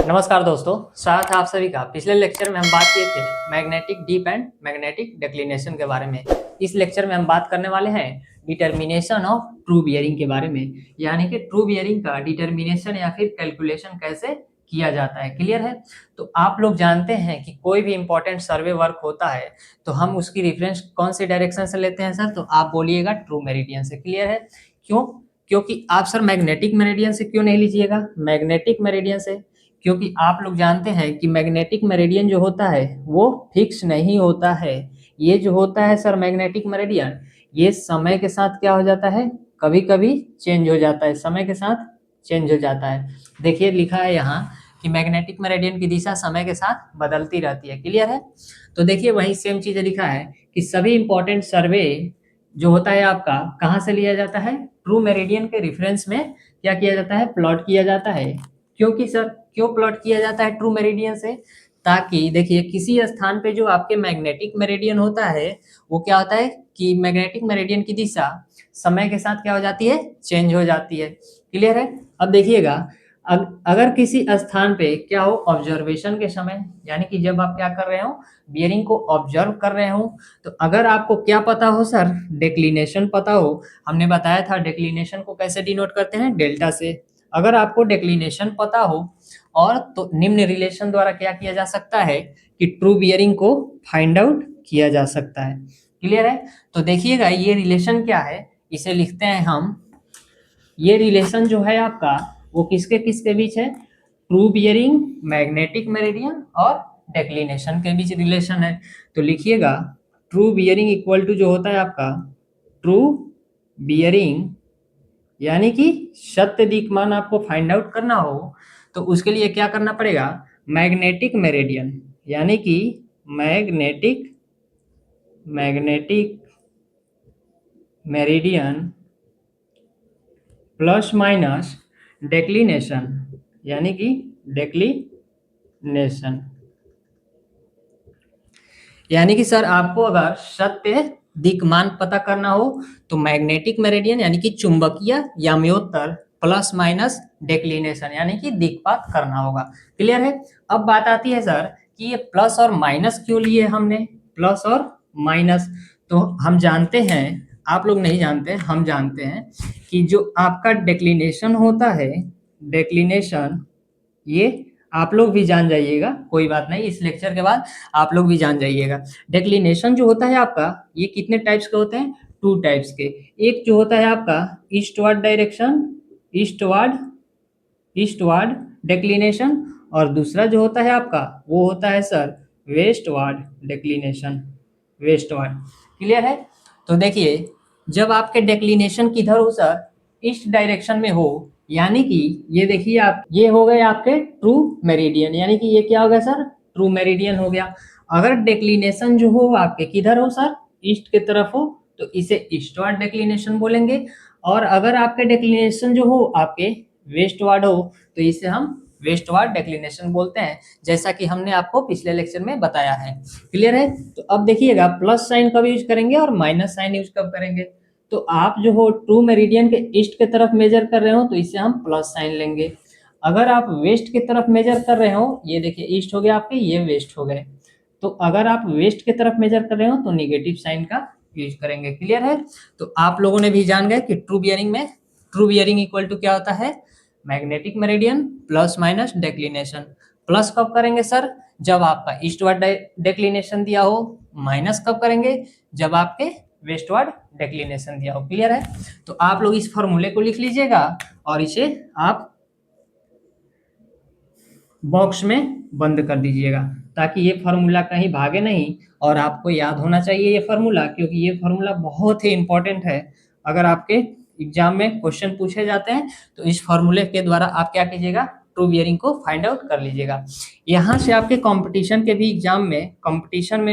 नमस्कार दोस्तों, स्वागत है आप सभी का। पिछले लेक्चर में हम बात किए थे magnetic deep and magnetic declination के बारे में। इस लेक्चर में हम बात करने वाले हैं डिटर्मिनेशन ऑफ ट्रू बियरिंग के बारे में, यानी कि ट्रू बियरिंग का डिटर्मिनेशन या फिर कैलकुलेशन कैसे किया जाता है। क्लियर है? तो आप लोग जानते हैं कि कोई भी इंपॉर्टेंट सर्वे वर्क होता है तो हम उसकी रेफरेंस कौन से डायरेक्शन से लेते हैं सर? तो आप बोलिएगा ट्रू मेरिडियन से। क्लियर है? क्यों? क्योंकि आप सर मैग्नेटिक मेरिडियन से क्यों नहीं लीजिएगा? मैग्नेटिक मेरिडियन से, क्योंकि आप लोग जानते हैं कि मैग्नेटिक मेरिडियन जो होता है वो फिक्स नहीं होता है। ये जो होता है सर मैग्नेटिक मेरिडियन, ये समय के साथ क्या हो जाता है, कभी कभी चेंज हो जाता है, समय के साथ चेंज हो जाता है। देखिए लिखा है यहाँ कि मैग्नेटिक मेरिडियन की दिशा समय के साथ बदलती रहती है। क्लियर है? तो देखिए वही सेम चीज़ लिखा है कि सभी इंपॉर्टेंट सर्वे जो होता है आपका कहाँ से लिया जाता है? ट्रू मेरिडियन के रेफरेंस में क्या किया जाता है? प्लॉट किया जाता है। क्योंकि सर क्यों प्लॉट किया जाता है ट्रू मेरिडियन से? ताकि देखिए किसी स्थान पे जो आपके मैग्नेटिक मेरिडियन होता है वो क्या होता है कि मैग्नेटिक मेरिडियन की दिशा समय के साथ क्या हो जाती है? चेंज हो जाती है। क्लियर है? अब देखिएगा अगर किसी स्थान पे क्या हो, ऑब्जर्वेशन के समय, यानी कि जब आप क्या कर रहे हो, बियरिंग को ऑब्जर्व कर रहे हो, तो अगर आपको क्या पता हो सर, डेक्लिनेशन पता हो। हमने बताया था डेक्लिनेशन को कैसे डिनोट करते हैं? डेल्टा से। अगर आपको डेक्लिनेशन पता हो और तो निम्न रिलेशन द्वारा क्या किया जा सकता है कि ट्रू बियरिंग को फाइंड आउट किया जा सकता है। क्लियर है? तो देखिएगा ये रिलेशन क्या है, इसे लिखते हैं हम। ये रिलेशन जो है आपका वो किसके किसके बीच है? ट्रू बियरिंग, मैग्नेटिक मेरिडियन और डेक्लिनेशन के बीच रिलेशन है। तो लिखिएगा ट्रू बियरिंग इक्वल टू जो होता है आपका ट्रू बियरिंग, यानी कि सत्य दिक्मान आपको फाइंड आउट करना हो तो उसके लिए क्या करना पड़ेगा? मैग्नेटिक मेरिडियन, यानी कि magnetic magnetic meridian plus minus declination, यानी कि डेक्लिनेशन। यानी कि सर आपको अगर सत्य दिक्मान पता करना हो तो मैग्नेटिक मेरिडियन यानी कि चुंबकीय याम्योत्तर प्लस माइनस डेक्लिनेशन यानी कि दिक्पात करना होगा। क्लियर है? अब बात आती है सर कि ये प्लस और माइनस क्यों लिए हमने? प्लस और माइनस तो हम जानते हैं, आप लोग नहीं जानते, हम जानते हैं कि जो आपका डेक्लिनेशन होता है, डेक्लिनेशन, ये आप लोग भी जान जाइएगा, कोई बात नहीं, इस लेक्चर के बाद आप लोग भी जान जाइएगा। डेक्लिनेशन जो होता है आपका ये कितने टाइप्स के होते हैं? 2 टाइप्स के। एक जो होता है आपका eastward direction, eastward eastward declination, और दूसरा जो होता है आपका वो होता है sir westward declination, westward. Clear है? तो देखिए जब आपके डेक्लिनेशन किधर हो सर? ईस्ट डायरेक्शन में हो, यानी कि ये देखिए आप, ये हो गए आपके ट्रू मेरिडियन, यानी कि ये क्या हो गया सर? ट्रू मेरिडियन हो गया। अगर डेक्लिनेशन जो हो आपके किधर हो सर? ईस्ट की तरफ हो तो इसे ईस्टवर्ड डेक्लिनेशन बोलेंगे। और अगर आपके डेक्लिनेशन जो हो आपके वेस्टवर्ड हो तो इसे हम वेस्टवर्ड डेक्लिनेशन बोलते हैं, जैसा कि हमने आपको पिछले लेक्चर में बताया है। क्लियर है? तो अब देखिएगा प्लस साइन कब यूज करेंगे और माइनस साइन यूज कब करेंगे। तो आप जो हो ट्रू मेरिडियन के ईस्ट की तरफ मेजर कर रहे हो तो इसे हम प्लस साइन लेंगे। अगर आप वेस्ट की तरफ मेजर कर रहे हो, ये देखिए ईस्ट हो गया आपके, ये वेस्ट हो गए, तो अगर आप वेस्ट की तरफ मेजर कर रहे हो तो निगेटिव साइन का यूज करेंगे। क्लियर है? तो आप लोगों ने भी जान गए कि ट्रू बियरिंग में ट्रू बियरिंग इक्वल टू क्या होता है? Magnetic meridian plus minus declination. Plus कब करेंगे सर? जब आपका ईस्टवर्ड डेक्लिनेशन दिया हो। माइनस कब करेंगे? जब आपके वेस्टवर्ड डेक्लिनेशन दिया हो। क्लियर है? तो आप लोग इस फॉर्मूले को लिख लीजिएगा और इसे आप बॉक्स में बंद कर दीजिएगा ताकि ये फार्मूला कहीं भागे नहीं, और आपको याद होना चाहिए ये फार्मूला, क्योंकि ये फार्मूला बहुत ही इंपॉर्टेंट है। अगर आपके एग्जाम में क्वेश्चन पूछे जाते हैं तो इस फार्मूले के द्वारा आप क्या कीजिएगा? ट्रू बियरिंग को फाइंड आउट कर लीजिएगा। यहाँ से आपके कंपटीशन में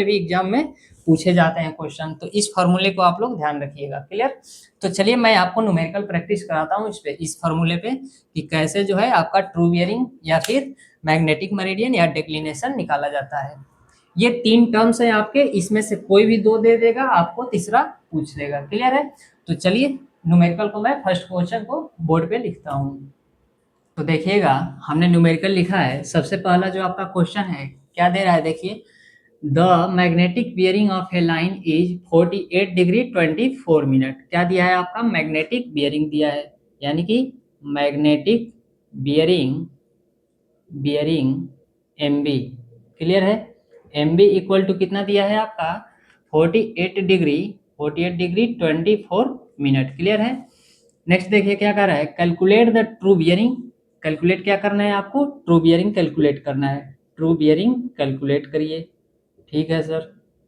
भी एग्जाम में पूछे जाते हैं क्वेश्चन, तो इस फार्मूले को आप लोग ध्यान रखिएगा। क्लियर? तो चलिए मैं आपको न्यूमेरिकल प्रैक्टिस कराता हूँ इस फार्मूले पे कि कैसे जो है आपका ट्रू बियरिंग या फिर मैग्नेटिक मेरिडियन या डेक्लिनेशन निकाला जाता है। ये 3 टर्म्स है आपके, इसमें से कोई भी 2 दे देगा, आपको तीसरा पूछ लेगा। क्लियर है? तो चलिए न्यूमेरिकल को मैं फर्स्ट क्वेश्चन को बोर्ड पे लिखता हूँ। तो देखिएगा हमने न्यूमेरिकल लिखा है। सबसे पहला जो आपका क्वेश्चन है क्या दे रहा है, देखिए the magnetic bearing of a line is 48 degree 24 minute. क्या दिया है आपका, मैग्नेटिक बियरिंग दिया है, यानी कि magnetic bearing bearing M B. Clear है, एम बी इक्वल टू कितना दिया है आपका 48 डिग्री 24 मिनट। क्लियर है। नेक्स्ट देखिए क्या कर रहा है, calculate the true bearing. Calculate क्या करना है आपको, ट्रू बियरिंग कैलकुलेट करना है। ट्रू बियरिंग कैलकुलेट करिए। ठीक है sir,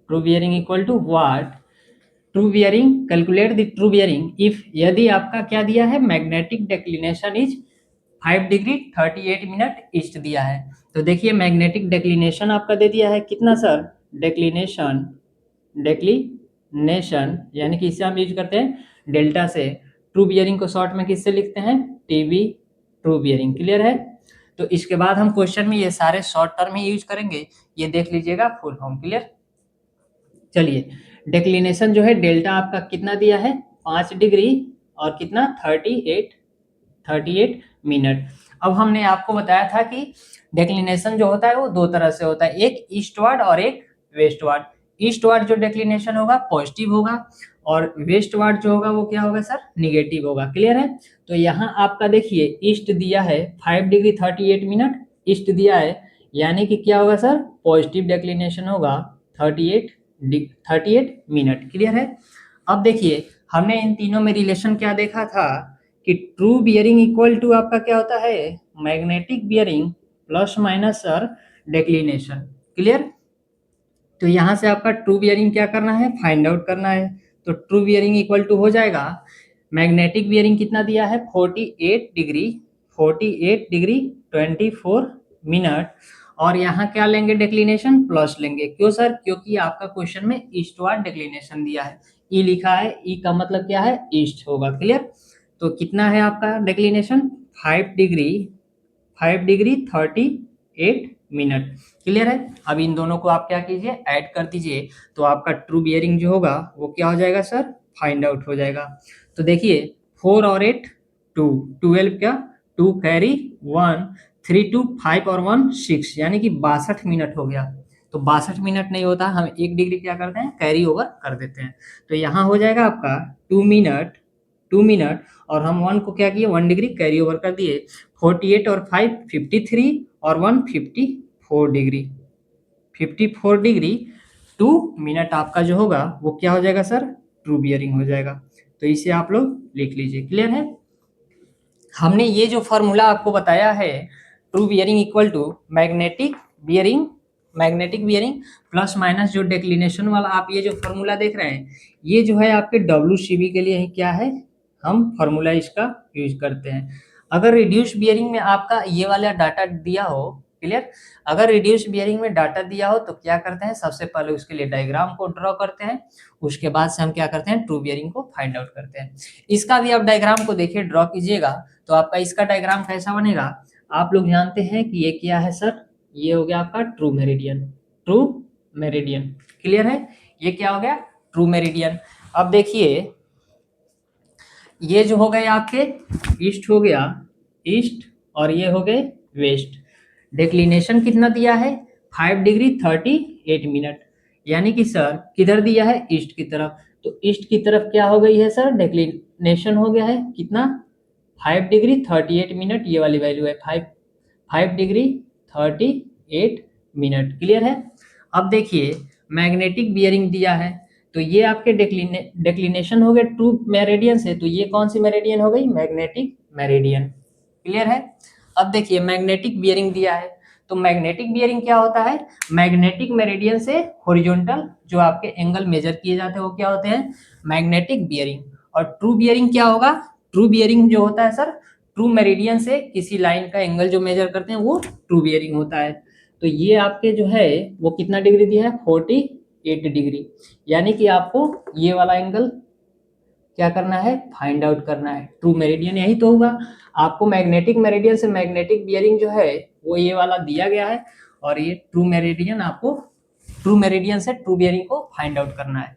true bearing equal to what, true bearing calculate the true bearing if, यदि आपका क्या दिया है, magnetic declination is 5 degree 38 minute east दिया है। तो देखिए मैग्नेटिक डेक्लिनेशन आपका दे दिया है कितना सर, डेक्लिनेशन डेक्लिनेशन यानी कि इससे हम यूज करते हैं डेल्टा से। ट्रू बियरिंग को शॉर्ट में किससे लिखते हैं, टीबी, ट्रू बियरिंग। क्लियर है। तो इसके बाद हम क्वेश्चन में ये सारे शॉर्ट टर्म ही यूज करेंगे, ये देख लीजिएगा फुल फॉर्म। क्लियर। चलिए डेक्लिनेशन जो है डेल्टा आपका कितना दिया है, 5 डिग्री और कितना 38 मिनट। अब हमने आपको बताया था कि डेक्लिनेशन जो होता है वो दो तरह से होता है, एक ईस्टवर्ड और एक वेस्टवर्ड। ईस्टवर्ड जो डेक्लिनेशन होगा पॉजिटिव होगा और वेस्टवर्ड जो होगा वो क्या होगा सर, निगेटिव होगा। क्लियर है। तो यहाँ आपका देखिए ईस्ट दिया है 5 डिग्री 38 मिनट ईस्ट दिया है, यानी कि क्या होगा सर, पॉजिटिव डेक्लिनेशन होगा 38 मिनट। क्लियर है। अब देखिए हमने इन तीनों में रिलेशन क्या देखा था कि ट्रू बियरिंग इक्वल टू आपका क्या होता है, magnetic bearing plus minus sir declination. Clear. तो यहाँ से आपका ट्रू बियरिंग क्या करना है, फाइंड आउट करना है। तो ट्रू बियरिंग इक्वल टू हो जाएगा, मैग्नेटिक बियरिंग कितना दिया है 48 डिग्री 24 मिनट, और यहाँ क्या लेंगे, डेक्लिनेशन प्लस लेंगे। क्यों सर, क्योंकि आपका क्वेश्चन में ईस्टवर्ड डेक्लिनेशन दिया है, ई लिखा है, ई का मतलब क्या है, ईस्ट होगा। क्लियर। तो कितना है आपका डेक्लिनेशन 5 डिग्री 38 मिनट। क्लियर है। अब इन दोनों को आप क्या कीजिए, ऐड कर दीजिए, तो आपका ट्रू बियरिंग जो होगा वो क्या हो जाएगा सर, फाइंड आउट हो जाएगा। तो देखिए 4 और 8 2, 12 क्या, 2 कैरी 1, 3 2 5 और 1 6, यानी कि 62 मिनट हो गया। तो 62 मिनट नहीं होता, हम 1 डिग्री क्या करते हैं, कैरी ओवर कर देते हैं। तो यहाँ हो जाएगा आपका 2 मिनट और हम 1 को क्या किए, 1 डिग्री कैरी ओवर कर दिए। 48 और 5 53 और 1 54 डिग्री, 54 डिग्री 2 मिनट आपका जो होगा वो क्या हो जाएगा सर, ट्रू बियरिंग हो जाएगा। तो इसे आप लोग लिख लीजिए। क्लियर है। हमने ये जो फॉर्मूला आपको बताया है, true bearing equal to magnetic bearing plus minus जो डेक्लिनेशन वाला आप ये जो फॉर्मूला देख रहे हैं, ये जो है आपके WCB के लिए ही क्या है, हम फॉर्मूला इसका यूज करते हैं। अगर रिड्यूस बियरिंग में आपका ये वाला डाटा दिया हो, क्लियर, अगर रिड्यूस बियरिंग में डाटा दिया हो तो क्या करते हैं, सबसे पहले उसके लिए डायग्राम को ड्रॉ करते हैं, उसके बाद से हम क्या करते हैं, ट्रू बियरिंग को फाइंड आउट करते हैं। इसका भी आप डायग्राम को देखिए, ड्रॉ कीजिएगा, तो आपका इसका डायग्राम कैसा बनेगा, आप लोग जानते हैं कि ये क्या है सर, ये हो गया आपका true meridian, true meridian. Clear है। ये क्या हो गया, ट्रू मेरिडियन। अब देखिए ये जो हो गए आपके ईस्ट हो गया, ईस्ट, और ये हो गए वेस्ट। डेक्लिनेशन कितना दिया है 5 डिग्री 38 मिनट, यानी कि सर किधर दिया है, ईस्ट की तरफ। तो ईस्ट की तरफ क्या हो गई है सर, डेक्लिनेशन हो गया है कितना, 5 डिग्री 38 मिनट, ये वाली वैल्यू है 5 डिग्री 38 मिनट। क्लियर है। अब देखिए मैग्नेटिक बियरिंग दिया है, तो ये आपके डेक्लिनेशन हो गए ट्रू मेरिडियन से, तो ये कौन सी मेरिडियन हो गई, मैग्नेटिक मेरिडियन। क्लियर है। अब देखिए मैग्नेटिक बियरिंग दिया है, तो मैग्नेटिक बियरिंग क्या होता है, मैग्नेटिक मेरिडियन से हॉरिजॉन्टल जो आपके एंगल मेजर किए जाते हैं वो क्या होते हैं, मैग्नेटिक बियरिंग। और ट्रू बियरिंग क्या होगा, ट्रू बियरिंग जो होता है सर, ट्रू मेरिडियन से किसी लाइन का एंगल जो मेजर करते हैं वो ट्रू बियरिंग होता है। तो ये आपके जो है वो कितना डिग्री दिया है, 48 डिग्री, यानी कि आपको ये वाला एंगल क्या करना है, फाइंड आउट करना है। ट्रू मेरिडियन यही तो होगा। आपको मैग्नेटिक मेरिडियन से मैग्नेटिक बियरिंग जो है वो ये वाला दिया गया है, और ये ट्रू मेरिडियन आपको ट्रू मेरिडियन से ट्रू बियरिंग को फाइंड आउट करना है।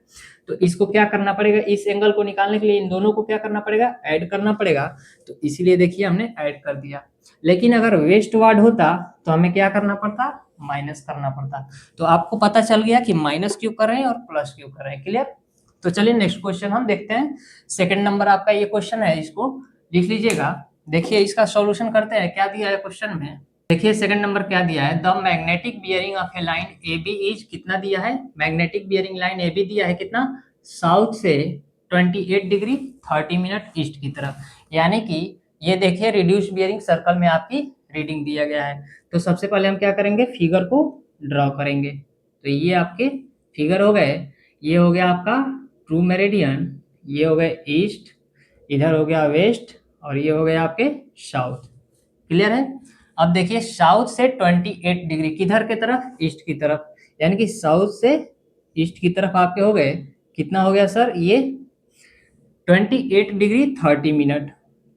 तो इसको क्या करना पड़ेगा, इस एंगल को निकालने के लिए इन दोनों को क्या करना पड़ेगा, ऐड करना पड़ेगा। तो इसीलिए देखिए हमने ऐड कर दिया। लेकिन अगर वेस्टवर्ड होता तो हमें क्या करना पड़ता, माइनस करना पड़ता। तो आपको पता चल गया कि माइनस क्यों कर रहे हैं और प्लस क्यों कर रहे हैं। क्लियर। तो चलिए नेक्स्ट क्वेश्चन हम देखते हैं। सेकंड नंबर आपका ये क्वेश्चन है, इसको लिख लीजिएगा। देखिए इसका सॉल्यूशन करते हैं। क्या दिया है क्वेश्चन में, देखिए सेकंड नंबर क्या दिया है, the magnetic bearing of a line A B is, कितना दिया है, magnetic bearing line A B दिया है कितना, साउथ से 28 डिग्री 30 मिनट ईस्ट की तरफ। यानी कि ये देखिए रिड्यूस बियरिंग सर्कल में आपकी रीडिंग दिया गया है। तो सबसे पहले हम क्या करेंगे, फिगर को ड्रॉ करेंगे। तो ये आपके फिगर हो गए, ये हो गया आपका ट्रू मेरिडियन, ये हो गया ईस्ट, इधर हो गया वेस्ट, और ये हो गया आपके साउथ। क्लियर है। अब देखिए साउथ से 28 डिग्री किधर की तरफ, ईस्ट की तरफ, यानी कि साउथ से ईस्ट की तरफ आपके हो गए, कितना हो गया सर, ये 28 डिग्री 30 मिनट।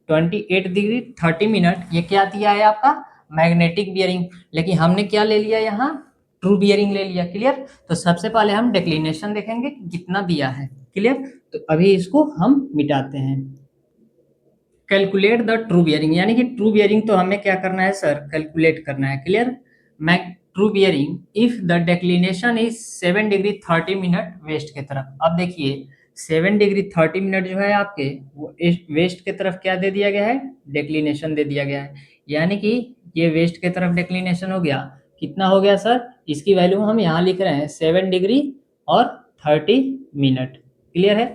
28 डिग्री 30 मिनट ये क्या दिया है आपका, मैग्नेटिक बियरिंग। लेकिन हमने क्या ले लिया यहाँ, ट्रू बियरिंग ले लिया। क्लियर। तो सबसे पहले हम डिक्लिनेशन देखेंगे कि कितना दिया है। क्लियर। तो अभी इसको हम मिटाते हैं। कैलकुलेट द ट्रू बियरिंग, यानी कि ट्रू बियरिंग तो हमें क्या करना है सर, कैलकुलेट करना है। Clear. True bearing if the declination is 7 degree 30 minute west के तरफ। अब देखिए 7 डिग्री 30 मिनट जो है आपके वो वेस्ट के तरफ क्या दे दिया गया है, डेक्लिनेशन दे दिया गया है। यानी कि ये वेस्ट के तरफ डेक्लिनेशन हो गया, कितना हो गया सर, इसकी वैल्यू हम यहाँ लिख रहे हैं 7 डिग्री और 30 मिनट। क्लियर है।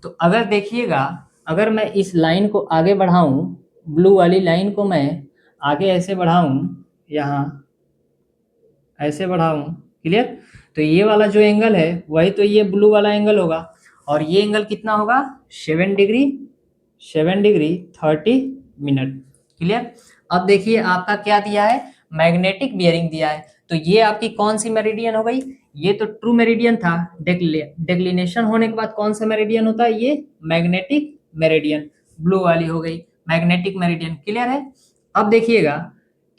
तो अगर देखिएगा, अगर मैं इस लाइन को आगे बढ़ाऊं, ब्लू वाली लाइन को मैं आगे ऐसे बढ़ाऊं, यहाँ ऐसे बढ़ाऊं, क्लियर, तो ये वाला जो एंगल है वही तो ये ब्लू वाला एंगल होगा, और ये एंगल कितना होगा, 7 डिग्री 30 मिनट। क्लियर। अब देखिए आपका क्या दिया है, मैग्नेटिक बियरिंग दिया है। तो ये आपकी कौन सी मेरिडियन हो गई, ये तो ट्रू मेरिडियन था। डेक्लिनेशन होने के बाद कौन सा मेरिडियन होता है, ये मैग्नेटिक मेरिडियन, ब्लू वाली हो गई मैग्नेटिक मेरिडियन। क्लियर है। अब देखिएगा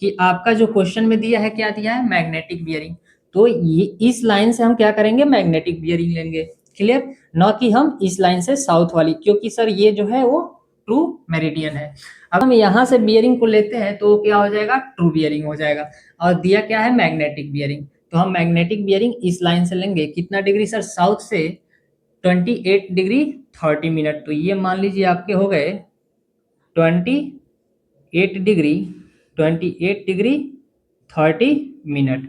कि आपका जो क्वेश्चन में दिया है, क्या दिया है, मैग्नेटिक बियरिंग। तो ये इस लाइन से हम क्या करेंगे, मैग्नेटिक बियरिंग लेंगे। क्लियर। न कि हम इस लाइन से साउथ वाली, क्योंकि सर ये जो है वो ट्रू मेरिडियन है। अब हम यहाँ से बियरिंग को लेते हैं तो क्या हो जाएगा, ट्रू बियरिंग हो जाएगा। और दिया क्या है, मैग्नेटिक बियरिंग। तो हम मैग्नेटिक बियरिंग इस लाइन से लेंगे, कितना डिग्री सर, साउथ से 28 डिग्री 30 मिनट। तो ये मान लीजिए आपके हो गए 28 डिग्री 30 मिनट।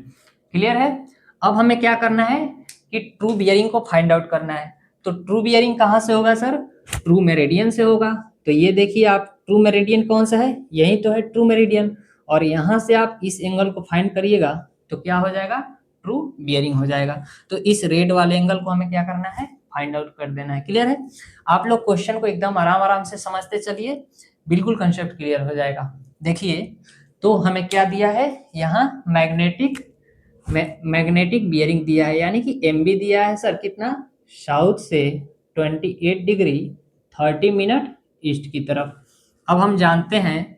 क्लियर है। अब हमें क्या करना है कि ट्रू बियरिंग को फाइंड आउट करना है। तो ट्रू बियरिंग कहाँ से होगा सर, ट्रू मेरिडियन से होगा। तो ये देखिए आप, ट्रू मेरिडियन कौन सा है, यही तो है ट्रू मेरिडियन। और यहाँ से आप इस एंगल को फाइंड करिएगा तो क्या हो जाएगा, ट्रू बियरिंग हो जाएगा। तो इस रेड वाले एंगल को हमें क्या करना है, फाइंड आउट कर देना है। क्लियर है। आप लोग क्वेश्चन को एकदम आराम आराम से समझते चलिए, बिल्कुल कंसेप्ट क्लियर हो जाएगा। देखिए तो हमें क्या दिया है, यहाँ मैग्नेटिक बियरिंग दिया है, यानी कि एमबी दिया है सर कितना, साउथ से 28 डिग्री 30 मिनट ईस्ट की तरफ। अब हम जानते हैं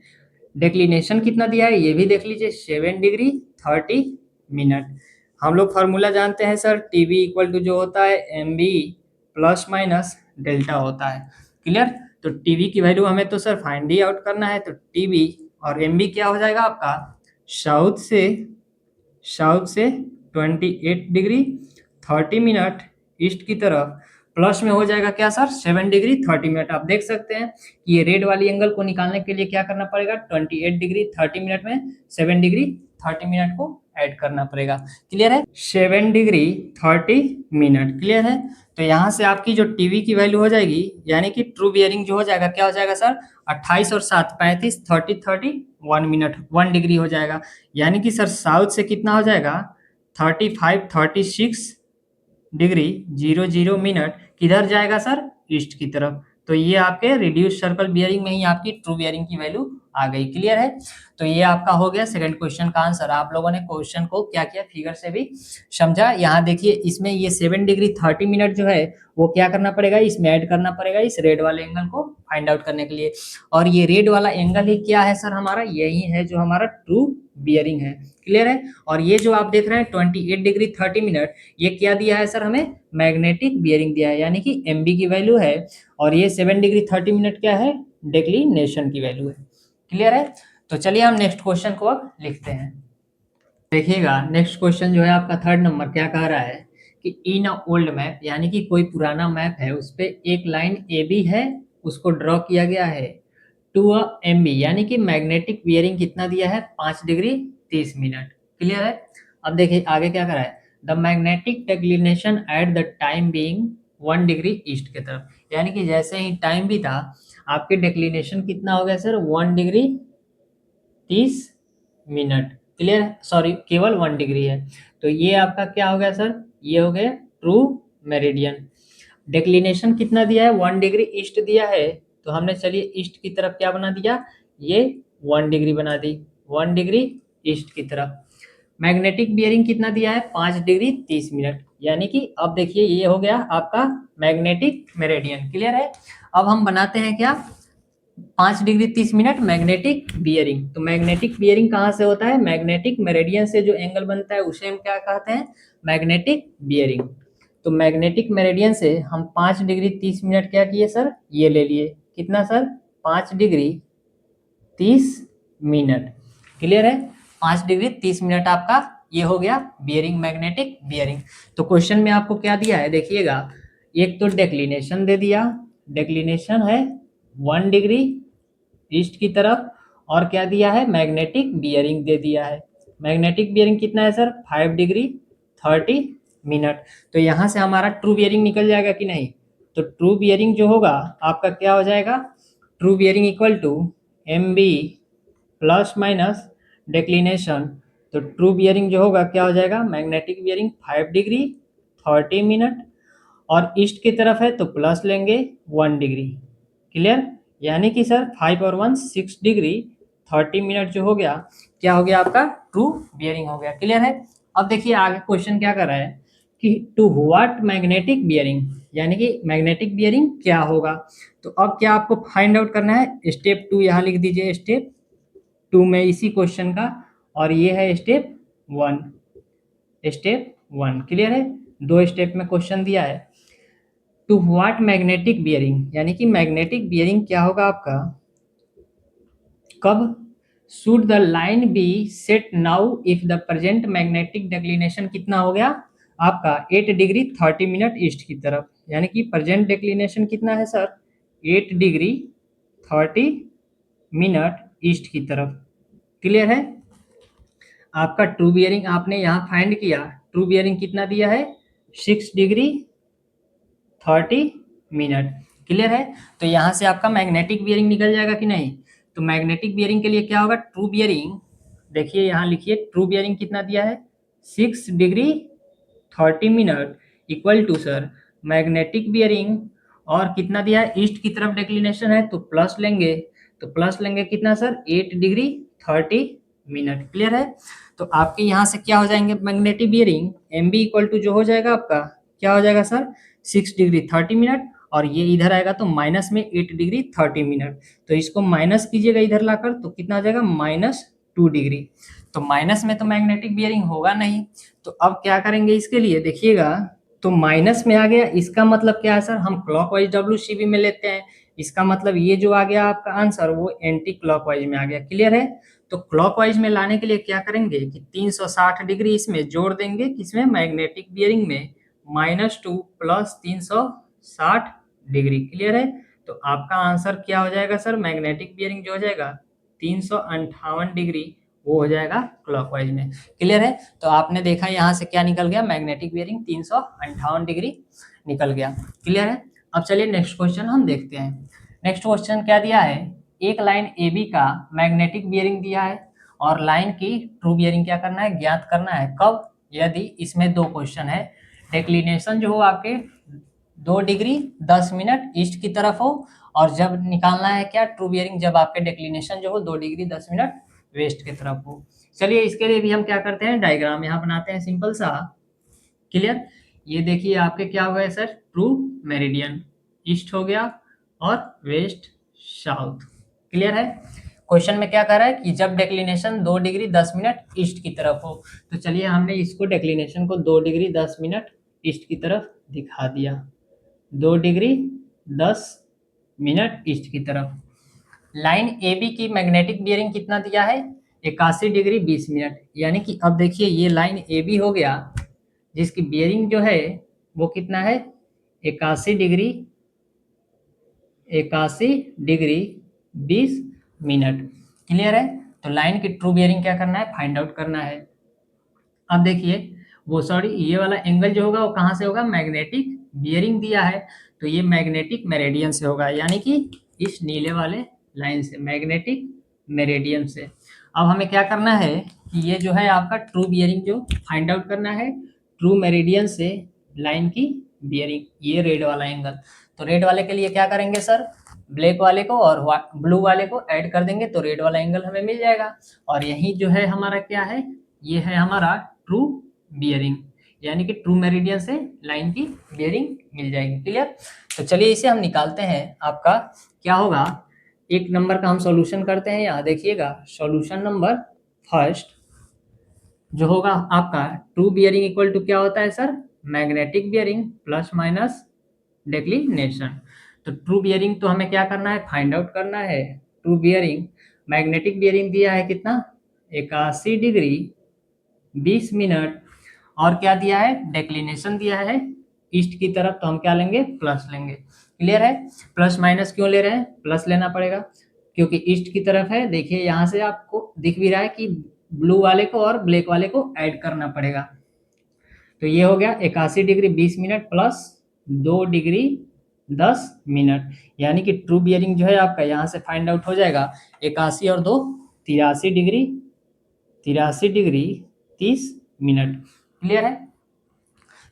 डेक्लिनेशन कितना दिया है, ये भी देख लीजिए 7 डिग्री 30 मिनट। हम लोग फार्मूला जानते हैं सर, टीवी इक्वल टू जो होता है M B plus minus delta होता है। क्लियर। तो टीवी की वैल्यू हमें तो सर फाइंड ही आउट करना है। तो टीवी और एम बी क्या हो जाएगा आपका, साउथ से 28 डिग्री 30 मिनट ईस्ट की तरफ, प्लस में हो जाएगा क्या सर, 7 डिग्री 30 मिनट। आप देख सकते हैं कि ये रेड वाली एंगल को निकालने के लिए क्या करना पड़ेगा, 28 डिग्री 30 मिनट में 7 डिग्री 30 मिनट को ऐड करना पड़ेगा। क्लियर है। 7 डिग्री 30 मिनट। क्लियर है। तो यहाँ से आपकी जो टीवी की वैल्यू हो जाएगी, यानी कि ट्रू बियरिंग जो हो जाएगा, क्या हो जाएगा सर, 28 और 7 35 30 1 मिनट 1 डिग्री हो जाएगा। यानी कि सर साउथ से कितना हो जाएगा, 35 36 डिग्री 00 मिनट किधर जाएगा सर, ईस्ट की तरफ। तो ये आपके रिड्यूस सर्कल बियरिंग में ही आपकी ट्रू बियरिंग की वैल्यू आ गई। क्लियर है? तो ये आपका हो गया सेकंड क्वेश्चन का आंसर। आप लोगों ने क्वेश्चन को क्या किया, फिगर से भी समझा। यहाँ देखिए इसमें ये 7 डिग्री 30 मिनट जो है वो क्या करना पड़ेगा, इसमें ऐड करना पड़ेगा इस रेड वाले एंगल को फाइंड आउट करने के लिए। और ये रेड वाला एंगल ही क्या है सर, हमारा यही है जो हमारा ट्रू बियरिंग है। क्लियर है? और ये जो आप देख रहे हैं 28 डिग्री 30 मिनट, ये क्या दिया है सर, हमें मैग्नेटिक बियरिंग दिया है, यानी कि एमबी की वैल्यू है। और ये 7 डिग्री 30 मिनट क्या है, डिक्लिनेशन की वैल्यू है। क्लियर है? तो चलिए हम नेक्स्ट क्वेश्चन को अब लिखते हैं। देखिएगा नेक्स्ट क्वेश्चन जो है आपका थर्ड नंबर क्या कह रहा है कि इन अ ओल्ड मैप, यानी कि कोई पुराना मैप है उस पे एक लाइन ए बी है, उसको ड्रॉ किया गया है टू अ एम बी, यानी कि मैग्नेटिक बियरिंग कितना दिया है, 5 डिग्री 30 मिनट। क्लियर है? अब देखिए आगे क्या कर रहा है, the magnetic declination at the time being 1 degree east की तरफ, यानी कि जैसे ही टाइम भी था आपके डिक्लिनेशन कितना हो गया सर, 1 डिग्री 30 मिनट। क्लियर है? सॉरी केवल 1 डिग्री है, तो ये आपका क्या हो गया सर, ये हो गया ट्रू मेरिडियन। डिक्लिनेशन कितना दिया है, 1 डिग्री ईस्ट दिया है, तो हमने चलिए ईस्ट की तरफ क्या बना दिया, ये 1 डिग्री बना दी, 1 डिग्री ईस्ट की तरफ। मैग्नेटिक बियरिंग कितना दिया है, 5 डिग्री 30 मिनट, यानी कि अब देखिए ये हो गया आपका मैग्नेटिक मेरिडियन। क्लियर है? अब हम बनाते हैं क्या, 5 डिग्री 30 मिनट मैग्नेटिक बियरिंग। तो मैग्नेटिक बियरिंग कहाँ से होता है, मैग्नेटिक मेरिडियन से जो एंगल बनता है उसे हम क्या कहते हैं, मैग्नेटिक बियरिंग। तो मैग्नेटिक मेरिडियन से हम 5 डिग्री 30 मिनट क्या किए सर, ये ले लिए, कितना सर, 5 डिग्री 30 मिनट। क्लियर है? 5 डिग्री 30 मिनट आपका ये हो गया बियरिंग, मैग्नेटिक बियरिंग। तो क्वेश्चन में आपको क्या दिया है देखिएगा, एक तो डेक्लिनेशन दे दिया, डेक्लिनेशन है 1 डिग्री ईस्ट की तरफ, और क्या दिया है, मैग्नेटिक बियरिंग दे दिया है। मैग्नेटिक बियरिंग कितना है सर, 5 डिग्री 30 मिनट। तो यहाँ से हमारा ट्रू बियरिंग निकल जाएगा कि नहीं, तो ट्रू बियरिंग जो होगा आपका क्या हो जाएगा, true bearing equal to M B plus minus declination. तो ट्रू बियरिंग जो होगा क्या हो जाएगा, मैग्नेटिक बियरिंग 5 डिग्री 30 मिनट, और ईस्ट की तरफ है तो प्लस लेंगे 1 डिग्री। क्लियर? यानी कि सर 5 और 1 6 डिग्री 30 मिनट जो हो गया, क्या हो गया आपका, ट्रू बियरिंग हो गया। क्लियर है? अब देखिए आगे क्वेश्चन क्या कर रहा है कि टू व्हाट मैग्नेटिक बियरिंग, यानी कि मैग्नेटिक बियरिंग क्या होगा। तो अब क्या आपको फाइंड आउट करना है, स्टेप 2 यहाँ लिख दीजिए, स्टेप 2 में इसी क्वेश्चन का, और ये है स्टेप 1, स्टेप 1। क्लियर है? 2 स्टेप में क्वेश्चन दिया है। टू व्हाट मैग्नेटिक बियरिंग, यानी कि मैग्नेटिक बियरिंग क्या होगा आपका, कब, should the line be set now if the present magnetic declination कितना हो गया आपका, 8 डिग्री 30 मिनट ईस्ट की तरफ, यानी कि प्रेजेंट डिक्लिनेशन कितना है सर, 8 डिग्री 30 मिनट ईस्ट की तरफ। क्लियर है? आपका ट्रू बियरिंग आपने यहाँ फाइंड किया, ट्रू बियरिंग कितना दिया है, 6 डिग्री 30 मिनट। क्लियर है? तो यहाँ से आपका मैग्नेटिक बियरिंग निकल जाएगा कि नहीं। तो मैग्नेटिक बियरिंग के लिए क्या होगा, ट्रू बियरिंग, देखिए यहाँ लिखिए ट्रू बियरिंग कितना दिया है, 6 degree 30 minute equal to sir magnetic bearing, और कितना दिया है, ईस्ट की तरफ डिक्लिनेशन है तो प्लस लेंगे, तो प्लस लेंगे कितना सर, 8 डिग्री 30 मिनट। क्लियर है? तो आपके यहाँ से क्या हो जाएंगे, magnetic bearing M B equal to जो हो जाएगा आपका, क्या हो जाएगा सर, 6 डिग्री 30 मिनट, और ये इधर आएगा तो माइनस में 8 डिग्री 30 मिनट, तो इसको माइनस कीजिएगा इधर लाकर, तो कितना आ जाएगा, -2 डिग्री। तो माइनस में तो मैग्नेटिक बियरिंग होगा नहीं, तो अब क्या करेंगे इसके लिए देखिएगा, तो माइनस में आ गया, इसका मतलब क्या है सर, हम क्लॉकवाइज डब्ल्यूसीबी में लेते हैं, इसका मतलब ये जो आ गया आपका आंसर वो एंटी क्लॉकवाइज में आ गया। क्लियर है? तो क्लॉकवाइज में लाने के लिए क्या करेंगे कि 360 डिग्री इसमें जोड़ देंगे, किसमें, मैग्नेटिक बियरिंग में, -2 प्लस 360 डिग्री। क्लियर है? तो आपका आंसर क्या हो जाएगा सर, मैग्नेटिक बियरिंग जो हो जाएगा 358 डिग्री, वो हो जाएगा क्लॉकवाइज में। क्लियर है? तो आपने देखा यहाँ से क्या निकल गया, मैग्नेटिक बियरिंग 358 डिग्री निकल गया। क्लियर है? अब चलिए नेक्स्ट क्वेश्चन हम देखते हैं। नेक्स्ट क्वेश्चन क्या दिया है, एक लाइन ए बी का मैग्नेटिक बियरिंग दिया है, और लाइन की ट्रू बियरिंग क्या करना है, ज्ञात करना है। कब, यदि इसमें 2 क्वेश्चन है, डिक्लिनेशन जो हो आपके 2 डिग्री 10 मिनट ईस्ट की तरफ हो, और जब निकालना है क्या ट्रू बियरिंग, जब आपके डिक्लिनेशन जो हो 2 डिग्री 10 मिनट वेस्ट की तरफ हो। चलिए इसके लिए भी हम क्या करते हैं, डायग्राम यहाँ बनाते हैं सिंपल सा। क्लियर, ये देखिए आपके क्या हो गए सर, ट्रू मेरिडियन ईस्ट हो गया और वेस्ट साउथ। क्लियर है। क्वेश्चन में क्या कह रहा है कि जब डिक्लिनेशन 2 डिग्री 10 मिनट ईस्ट की तरफ हो, तो चलिए हमने इसको डिक्लिनेशन को 2 डिग्री 10 मिनट ईस्ट की तरफ दिखा दिया, 2 डिग्री 10 मिनट ईस्ट की तरफ। लाइन ए बी की मैग्नेटिक बियरिंग कितना दिया है, 81 डिग्री 20 मिनट। यानी कि अब देखिए ये लाइन ए बी हो गया, जिसकी बियरिंग जो है वो कितना है, 81 डिग्री 20 मिनट। क्लियर है। तो लाइन की ट्रू बियरिंग क्या करना है, फाइंड आउट करना है। अब देखिए वो सॉरी ये वाला एंगल जो होगा वो कहाँ से होगा, मैग्नेटिक बियरिंग दिया है तो ये मैग्नेटिक मेरिडियन से होगा, यानी कि इस नीले वाले लाइन से, मैग्नेटिक मेरिडियन से। अब हमें क्या करना है कि ये जो है आपका ट्रू बियरिंग जो फाइंड आउट करना है, ट्रू मेरिडियन से लाइन की बियरिंग, ये रेड वाला एंगल। तो रेड वाले के लिए क्या करेंगे सर, ब्लैक वाले को और ब्लू वाले को ऐड कर देंगे तो रेड वाला एंगल हमें मिल जाएगा। और यही जो है हमारा क्या है, ये है हमारा ट्रू बियरिंग, यानी कि ट्रू मेरिडियन से लाइन की बियरिंग मिल जाएगी। क्लियर। तो चलिए इसे हम निकालते हैं। आपका क्या होगा, एक नंबर का हम सॉल्यूशन करते हैं। यहाँ देखिएगा सॉल्यूशन नंबर फर्स्ट जो होगा आपका, ट्रू बियरिंग इक्वल टू क्या होता है sir, magnetic bearing plus minus declination. तो ट्रू बियरिंग तो हमें क्या करना है, फाइंड आउट करना है। ट्रू बियरिंग, मैग्नेटिक बियरिंग दिया है कितना, 81 डिग्री 20 मिनट, और क्या दिया है, डेक्लिनेशन दिया है ईस्ट की तरफ, तो हम क्या लेंगे, प्लस लेंगे। क्लियर है। प्लस माइनस क्यों ले रहे हैं, प्लस लेना पड़ेगा क्योंकि ईस्ट की तरफ है। देखिए यहाँ से आपको दिख भी रहा है कि ब्लू वाले को और ब्लैक वाले को ऐड करना पड़ेगा। तो ये हो गया 81 degree 20 minute plus 2 degree 10 minute, यानी कि ट्रू बियरिंग जो है आपका यहाँ से फाइंड आउट हो जाएगा, 81 और 2 83 डिग्री 30 मिनट। क्लियर है।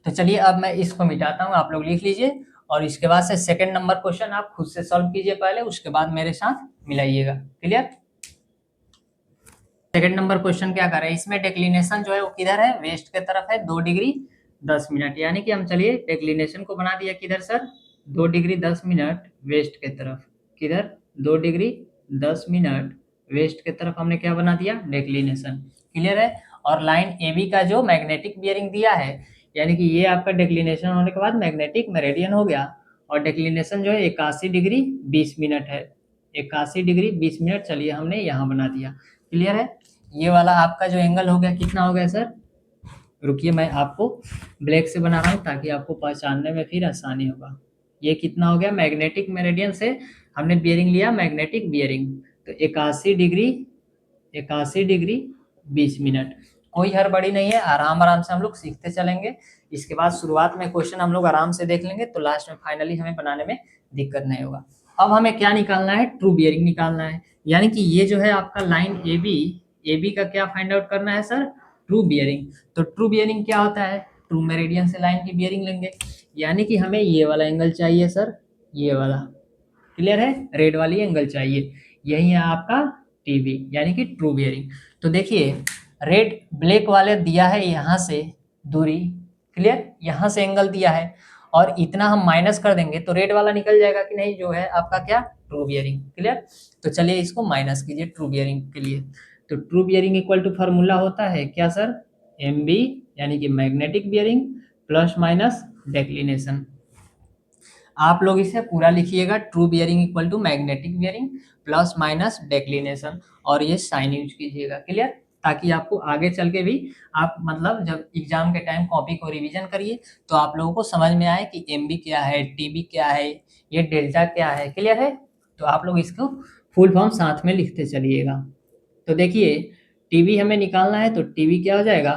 तो चलिए अब मैं इसको मिटाता हूँ, आप लोग लिख लीजिए और इसके बाद से सेकंड नंबर क्वेश्चन आप खुद से सॉल्व कीजिए पहले, उसके बाद मेरे साथ मिलाइएगा। क्लियर। सेकंड नंबर क्वेश्चन क्या कर रहा है, इसमें डिक्लिनेशन जो है वो किधर है, वेस्ट की तरफ है, 2 डिग्री 10 मिनट। यानी कि हम चलिए डिक्लिनेशन को बना दिया किधर सर, 2 डिग्री 10 मिनट वेस्ट की तरफ। किधर, 2 डिग्री 10 मिनट वेस्ट की तरफ हमने क्या बना दिया, डिक्लिनेशन। क्लियर है। और लाइन ए बी का जो मैग्नेटिक बियरिंग दिया है, यानी कि ये आपका डिक्लिनेशन होने के बाद मैग्नेटिक मेरिडियन हो गया, और डिक्लिनेशन जो है 81 डिग्री 20 मिनट है, 81 डिग्री 20 मिनट। चलिए हमने यहाँ बना दिया। क्लियर है। ये वाला आपका जो एंगल हो गया कितना हो गया सर, रुकिए मैं आपको ब्लैक से बना रहा हूँ ताकि आपको पहचानने में फिर आसानी होगा। ये कितना हो गया, मैग्नेटिक मेरिडियन से हमने बियरिंग लिया, मैग्नेटिक बियरिंग, तो 81 डिग्री 20 मिनट। कोई हड़बड़ी नहीं है, आराम आराम से हम लोग सीखते चलेंगे। इसके बाद शुरुआत में क्वेश्चन हम लोग आराम से देख लेंगे, तो लास्ट में फाइनली हमें बनाने में दिक्कत नहीं होगा। अब हमें क्या निकालना है, ट्रू बियरिंग निकालना है। यानी कि ये जो है आपका लाइन ए बी का क्या फाइंड आउट करना है सर, ट्रू बियरिंग। तो ट्रू बियरिंग क्या होता है, ट्रू मेरिडियन से लाइन की बियरिंग लेंगे, यानी कि हमें ये वाला एंगल चाहिए सर, ये वाला। क्लियर है, रेड वाली एंगल चाहिए, यही है आपका टीबी, यानी कि ट्रू बियरिंग। तो देखिए रेड ब्लैक वाले दिया है यहाँ से दूरी, क्लियर, यहाँ से एंगल दिया है और इतना हम माइनस कर देंगे तो रेड वाला निकल जाएगा कि नहीं, जो है आपका क्या, ट्रू बियरिंग। क्लियर। तो चलिए इसको माइनस कीजिए ट्रू बियरिंग के लिए। तो true bearing equal to formula होता है क्या सर, एम बी, यानी कि magnetic bearing plus minus declination. आप लोग इसे पूरा लिखिएगा, true bearing equal to magnetic bearing plus minus declination, और ये साइन यूज कीजिएगा। क्लियर। ताकि आपको आगे चल के भी आप मतलब जब एग्जाम के टाइम कॉपी को रिवीजन करिए तो आप लोगों को समझ में आए कि एम बी क्या है, टी बी क्या है, ये डेल्टा क्या है। क्लियर है। तो आप लोग इसको फुल फॉर्म साथ में लिखते चलिएगा। तो देखिए टीवी हमें निकालना है, तो टीवी क्या हो जाएगा,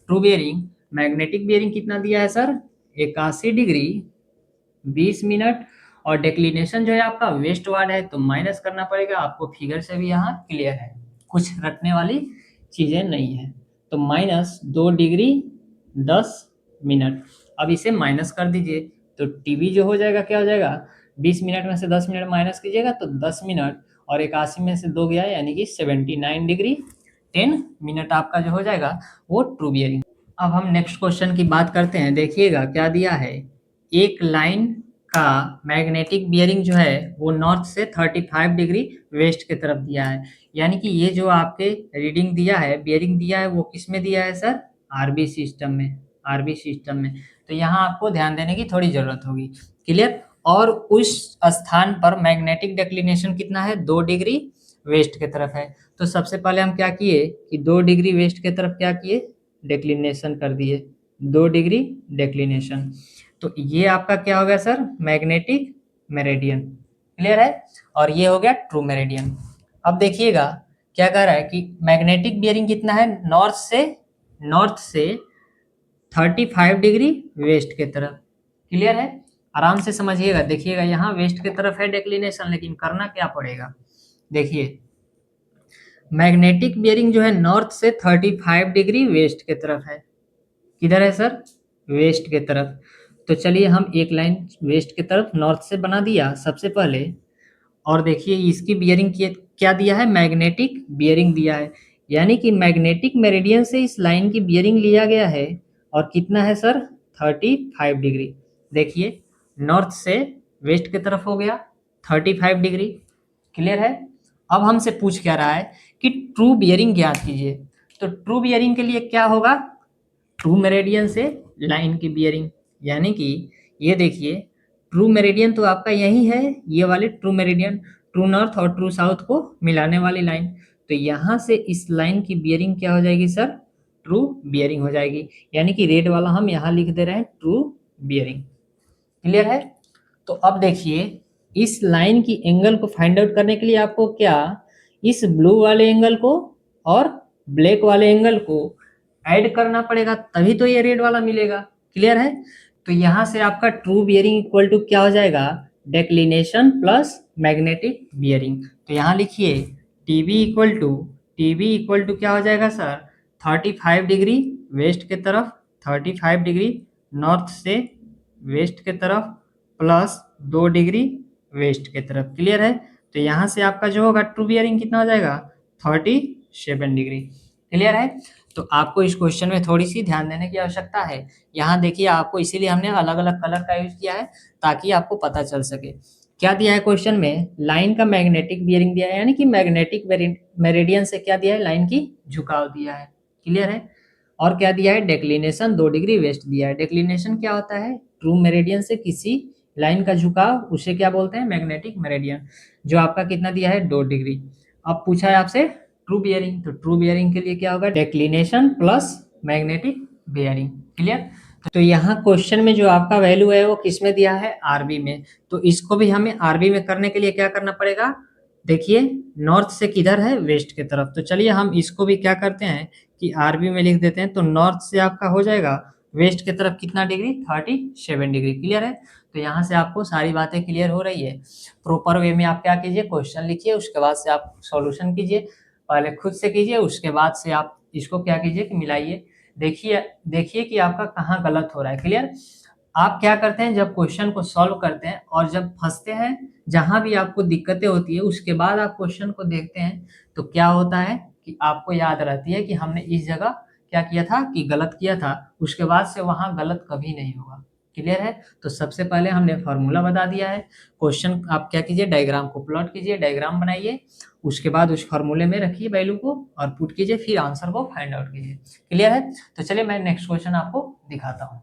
ट्रू बियरिंग, मैग्नेटिक बियरिंग कितना दिया है सर, 81 डिग्री 20 मिनट, और डिक्लिनेशन जो है आपका वेस्ट वार्ड है तो माइनस करना पड़ेगा, आपको फिगर से भी यहाँ क्लियर है, कुछ रटने वाली चीजें नहीं है। तो माइनस 2 डिग्री 10 मिनट। अब इसे माइनस कर दीजिए तो टीवी जो हो जाएगा क्या हो जाएगा, 20 मिनट में से 10 मिनट माइनस कीजिएगा तो 10 मिनट, और 81 में से 2 गया यानी कि 79 डिग्री 10 मिनट आपका जो हो जाएगा वो ट्रू बियरिंग। अब हम नेक्स्ट क्वेश्चन की बात करते हैं। देखिएगा क्या दिया है, एक लाइन का मैग्नेटिक बियरिंग जो है वो नॉर्थ से 35 डिग्री वेस्ट की तरफ दिया है। यानी कि ये जो आपके रीडिंग दिया है, बियरिंग दिया है, वो किस में दिया है सर? आरबी सिस्टम में, आरबी सिस्टम में। तो यहाँ आपको ध्यान देने की थोड़ी जरूरत होगी। क्लियर? और उस स्थान पर मैग्नेटिक डिक्लिनेशन कितना है? 2 डिग्री वेस्ट की तरफ है। तो सबसे पहले हम क्या किए कि 2 डिग्री वेस्ट की तरफ क्या किए? डिक्लिनेशन कर दिए, 2 डिग्री डिक्लिनेशन। तो ये आपका क्या हो गया सर? Magnetic meridian. क्लियर है? और ये हो गया ट्रू मेरिडियन। अब देखिएगा क्या कह रहा है कि मैग्नेटिक बियरिंग कितना है? नॉर्थ से 35 डिग्री वेस्ट की तरफ। क्लियर है? आराम से समझिएगा। देखिएगा यहाँ वेस्ट की तरफ है डिक्लिनेशन, लेकिन करना क्या पड़ेगा? देखिए मैग्नेटिक बियरिंग जो है नॉर्थ से 35 डिग्री वेस्ट की तरफ है। किधर है सर? वेस्ट की तरफ। तो चलिए हम एक लाइन वेस्ट की तरफ नॉर्थ से बना दिया सबसे पहले। और देखिए इसकी बियरिंग क्या दिया है? मैग्नेटिक बियरिंग दिया है। यानी कि मैग्नेटिक मेरिडियन से इस लाइन की बियरिंग लिया गया है। और कितना है सर? 35 डिग्री। देखिए नॉर्थ से वेस्ट की तरफ हो गया 35 डिग्री। क्लियर है? अब हमसे पूछ क्या रहा है कि ट्रू बियरिंग ज्ञात कीजिए। तो ट्रू बियरिंग के लिए क्या होगा? ट्रू मेरिडियन से लाइन की बियरिंग। यानी कि ये देखिए ट्रू मेरिडियन तो आपका यही है, ये वाले ट्रू मेरिडियन, ट्रू नॉर्थ और ट्रू साउथ को मिलाने वाली लाइन। तो यहाँ से इस लाइन की बियरिंग क्या हो जाएगी सर? ट्रू बियरिंग हो जाएगी। यानी कि रेड वाला हम यहाँ लिख दे रहे हैं ट्रू बियरिंग। क्लियर है? तो अब देखिए इस लाइन की एंगल को फाइंड आउट करने के लिए आपको क्या इस ब्लू वाले एंगल को और ब्लैक वाले एंगल को ऐड करना पड़ेगा, तभी तो ये रेड वाला मिलेगा। क्लियर है? तो यहाँ से आपका ट्रू बियरिंग इक्वल टू क्या हो जाएगा? Declination plus magnetic bearing. तो यहाँ लिखिए टीबी इक्वल टू क्या हो जाएगा सर? 35 डिग्री वेस्ट के तरफ, 35 डिग्री नॉर्थ से वेस्ट के तरफ प्लस 2 डिग्री वेस्ट के तरफ। क्लियर है? तो यहाँ से आपका जो होगा ट्रू बियरिंग कितना हो जाएगा? 37 डिग्री। क्लियर है? तो आपको इस क्वेश्चन में थोड़ी सी ध्यान देने की आवश्यकता है। यहाँ देखिए आपको इसीलिए हमने अलग अलग कलर का यूज किया है ताकि आपको पता चल सके। क्या दिया है क्वेश्चन में? लाइन का मैग्नेटिक बियरिंग दिया है, यानी कि मैग्नेटिक मेरिडियन से क्या दिया है? लाइन की झुकाव दिया है। क्लियर है? और क्या दिया है? डेक्लिनेशन 2 डिग्री वेस्ट दिया है। डेक्लिनेशन क्या होता है? ट्रू मेरिडियन से किसी लाइन का झुकाव, उसे क्या बोलते हैं? Magnetic meridian. जो आपका कितना दिया है? 2 डिग्री। अब पूछा है आपसे ट्रू बियरिंग, तो ट्रू बियरिंग के लिए क्या होगा? Declination plus magnetic bearing. Clear? तो यहाँ क्वेश्चन में जो आपका वैल्यू है वो किस में दिया है? आरबी में। तो इसको भी हमें आरबी में करने के लिए क्या करना पड़ेगा? देखिए नॉर्थ से किधर है? वेस्ट की तरफ। तो चलिए हम इसको भी क्या करते हैं कि आरबी में लिख देते हैं। तो नॉर्थ से आपका हो जाएगा वेस्ट की तरफ कितना डिग्री? 37 डिग्री। क्लियर है? तो यहाँ से आपको सारी बातें क्लियर हो रही है। प्रॉपर वे में आप क्या कीजिए? क्वेश्चन लिखिए, उसके बाद से आप सॉल्यूशन कीजिए। पहले खुद से कीजिए, उसके बाद से आप इसको क्या कीजिए कि मिलाइए। देखिए कि आपका कहाँ गलत हो रहा है। क्लियर? आप क्या करते हैं जब क्वेश्चन को सॉल्व करते हैं और जब फंसते हैं, जहां भी आपको दिक्कतें होती है, उसके बाद आप क्वेश्चन को देखते हैं तो क्या होता है कि आपको याद रहती है कि हमने इस जगह क्या किया था कि गलत किया था, उसके बाद से वहां गलत कभी नहीं होगा। क्लियर है? तो सबसे पहले हमने फॉर्मूला बता दिया है। क्वेश्चन आप क्या कीजिए? डायग्राम को प्लॉट कीजिए, डायग्राम बनाइए, उसके बाद उस फॉर्मूले में रखिए वैल्यू को और पुट कीजिए, फिर आंसर को फाइंड आउट कीजिए। क्लियर है? तो चलिए मैं नेक्स्ट क्वेश्चन आपको दिखाता हूँ।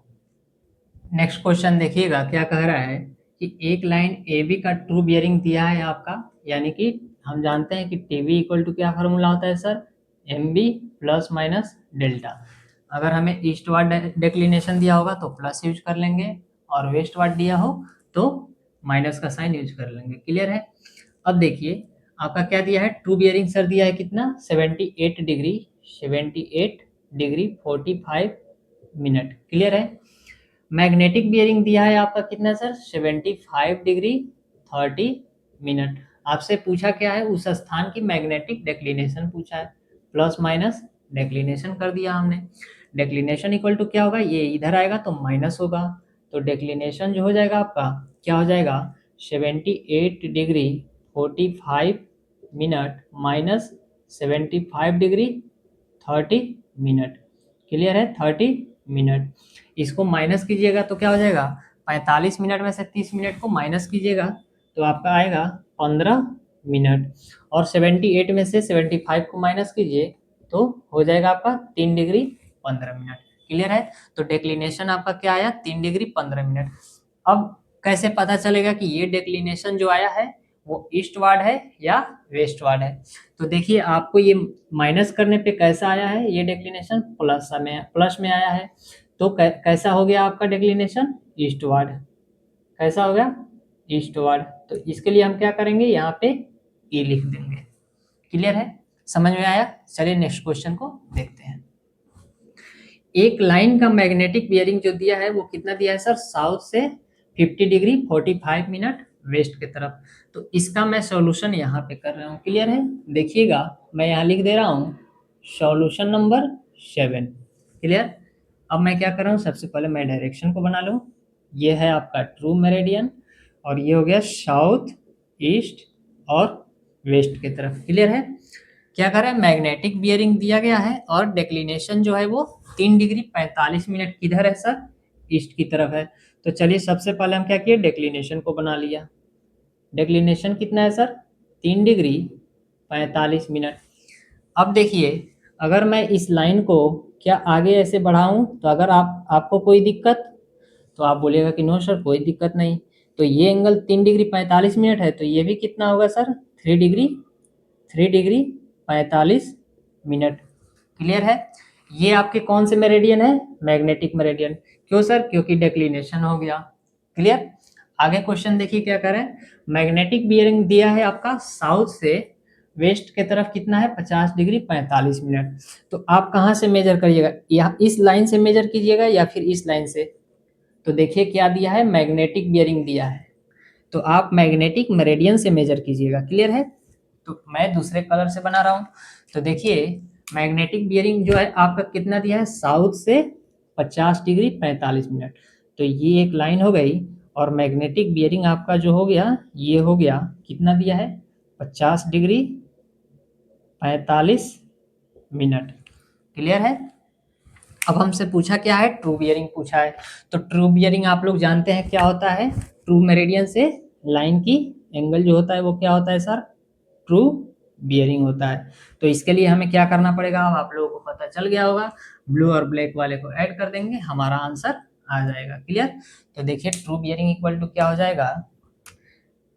नेक्स्ट क्वेश्चन देखिएगा क्या कह रहा है कि एक लाइन ए बी का ट्रू बियरिंग दिया है आपका। यानी कि हम जानते हैं कि टीवी इक्वल टू क्या फॉर्मूला होता है sir? M B plus minus delta. अगर हमें ईस्ट वार्ड डेक्लिनेशन दिया होगा तो प्लस यूज कर लेंगे, और वेस्ट वार्ड दिया हो तो माइनस का साइन यूज कर लेंगे। क्लियर है? अब देखिए आपका क्या दिया है? ट्रू बियरिंग सर दिया है कितना? 78 डिग्री, 78 डिग्री 45 मिनट। क्लियर है? मैग्नेटिक बियरिंग दिया है आपका कितना सर? 75 degree 30 minute. आपसे पूछा क्या है? उस स्थान की मैग्नेटिक डेक्लिनेशन पूछा है। प्लस माइनस डेक्लिनेशन कर दिया हमने। डेक्लिनेशन इक्वल टू क्या होगा? ये इधर आएगा तो माइनस होगा, तो डेक्लिनेशन जो हो जाएगा आपका क्या हो जाएगा? 78 degree 45 minute minus 75 degree 30 minute. Clear है? 30 मिनट। इसको माइनस कीजिएगा तो क्या हो जाएगा, 45 मिनट में से 30 मिनट को माइनस कीजिएगा तो आपका आएगा 15 मिनट, और 78 में से 75 को माइनस कीजिए तो हो जाएगा आपका 3 डिग्री 15 मिनट। क्लियर है? तो डेक्लिनेशन आपका क्या आया, 3 डिग्री 15 मिनट। अब कैसे पता चलेगा कि ये डेक्लिनेशन जो आया है वो ईस्टवार्ड है या वेस्टवार्ड है? तो देखिए आपको ये माइनस करने पे कैसा आया है, ये डेक्लिनेशन प्लस में आया है, तो कैसा हो गया आपका डेक्लिनेशन, ईस्टवार्ड। कैसा हो गया, ईस्टवार्ड। तो इसके लिए हम क्या करेंगे, यहाँ पे ई लिख देंगे। क्लियर है? समझ में आया? चलिए नेक्स्ट क्वेश्चन को देखते हैं। एक लाइन का मैग्नेटिक बियरिंग जो दिया है वो कितना दिया है सर, साउथ से 50 डिग्री 45 मिनट वेस्ट की तरफ। तो इसका मैं सॉल्यूशन यहाँ पे कर रहा हूँ। क्लियर है? देखिएगा मैं यहाँ लिख दे रहा हूँ सॉल्यूशन नंबर 7। क्लियर? अब मैं क्या कर रहा हूँ, सबसे पहले मैं डायरेक्शन को बना लूँ। ये है आपका ट्रू मेरिडियन और ये हो गया साउथ ईस्ट और वेस्ट की तरफ। क्लियर है? क्या करें, मैग्नेटिक बियरिंग दिया गया है और डेक्लिनेशन जो है वो 3 डिग्री 45 मिनट किधर है सर, ईस्ट की तरफ है। तो चलिए सबसे पहले हम क्या किए, डेक्लिनेशन को बना लिया। डेक्लिनेशन कितना है सर, 3 डिग्री 45 मिनट। अब देखिए अगर मैं इस लाइन को क्या आगे ऐसे बढ़ाऊं तो अगर आपको कोई दिक्कत, तो आप बोलिएगा कि नो सर कोई दिक्कत नहीं। तो ये एंगल 3 डिग्री 45 मिनट है तो ये भी कितना होगा सर, 3 डिग्री 45 मिनट। क्लियर है? ये आपके कौन से मेरिडियन है, मैग्नेटिक मेरिडियन। क्यों सर, क्योंकि डेक्लिनेशन हो गया। क्लियर? आगे क्वेश्चन देखिए क्या करें, मैग्नेटिक बियरिंग दिया है आपका साउथ से वेस्ट के तरफ कितना है, 50 डिग्री 45 मिनट। तो आप कहाँ से मेजर करिएगा, या इस लाइन से मेजर कीजिएगा या फिर इस लाइन से। तो देखिए क्या दिया है, मैग्नेटिक बियरिंग दिया है तो आप मैग्नेटिक मेरिडियन से मेजर कीजिएगा। क्लियर है? तो मैं दूसरे कलर से बना रहा हूँ। तो देखिए मैग्नेटिक बियरिंग जो है आपका कितना दिया है, साउथ से 50 डिग्री 45 मिनट। तो ये एक लाइन हो गई और मैग्नेटिक बियरिंग आपका जो हो गया ये हो गया कितना दिया है, 50 डिग्री 45 मिनट। क्लियर है? अब हमसे पूछा क्या है, ट्रू बियरिंग पूछा है। तो ट्रू बियरिंग आप लोग जानते हैं क्या होता है, ट्रू मेरिडियन से लाइन की एंगल जो होता है वो क्या होता है सर, ट्रू बियरिंग होता है। तो इसके लिए हमें क्या करना पड़ेगा, अब आप लोगों को पता चल गया होगा, ब्लू और ब्लैक वाले को ऐड कर देंगे, हमारा आंसर आ जाएगा। क्लियर? तो देखिए ट्रू बियरिंग इक्वल टू क्या हो जाएगा,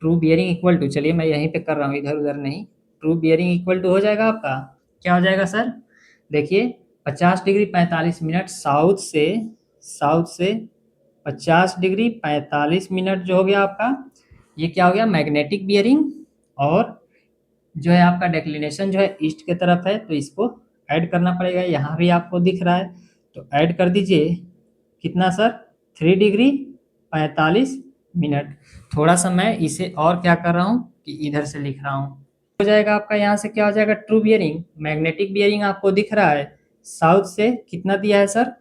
ट्रू बियरिंग इक्वल टू, चलिए मैं यहीं पे कर रहा हूँ इधर उधर नहीं, ट्रू बियरिंग इक्वल टू हो जाएगा आपका, क्या हो जाएगा सर, देखिए 50 डिग्री 45 मिनट साउथ से 50 डिग्री 45 मिनट जो हो गया आपका, ये क्या हो गया, मैग्नेटिक बियरिंग, और जो है आपका डेक्लिनेशन जो है ईस्ट की तरफ है तो इसको ऐड करना पड़ेगा। यहाँ भी आपको दिख रहा है तो ऐड कर दीजिए, कितना सर, 3 डिग्री 45 मिनट। थोड़ा सा मैं इसे और क्या कर रहा हूँ कि इधर से लिख रहा हूँ, हो जाएगा आपका यहाँ से क्या हो जाएगा, ट्रू बियरिंग, मैग्नेटिक बियरिंग आपको दिख रहा है साउथ से कितना दिया है सर,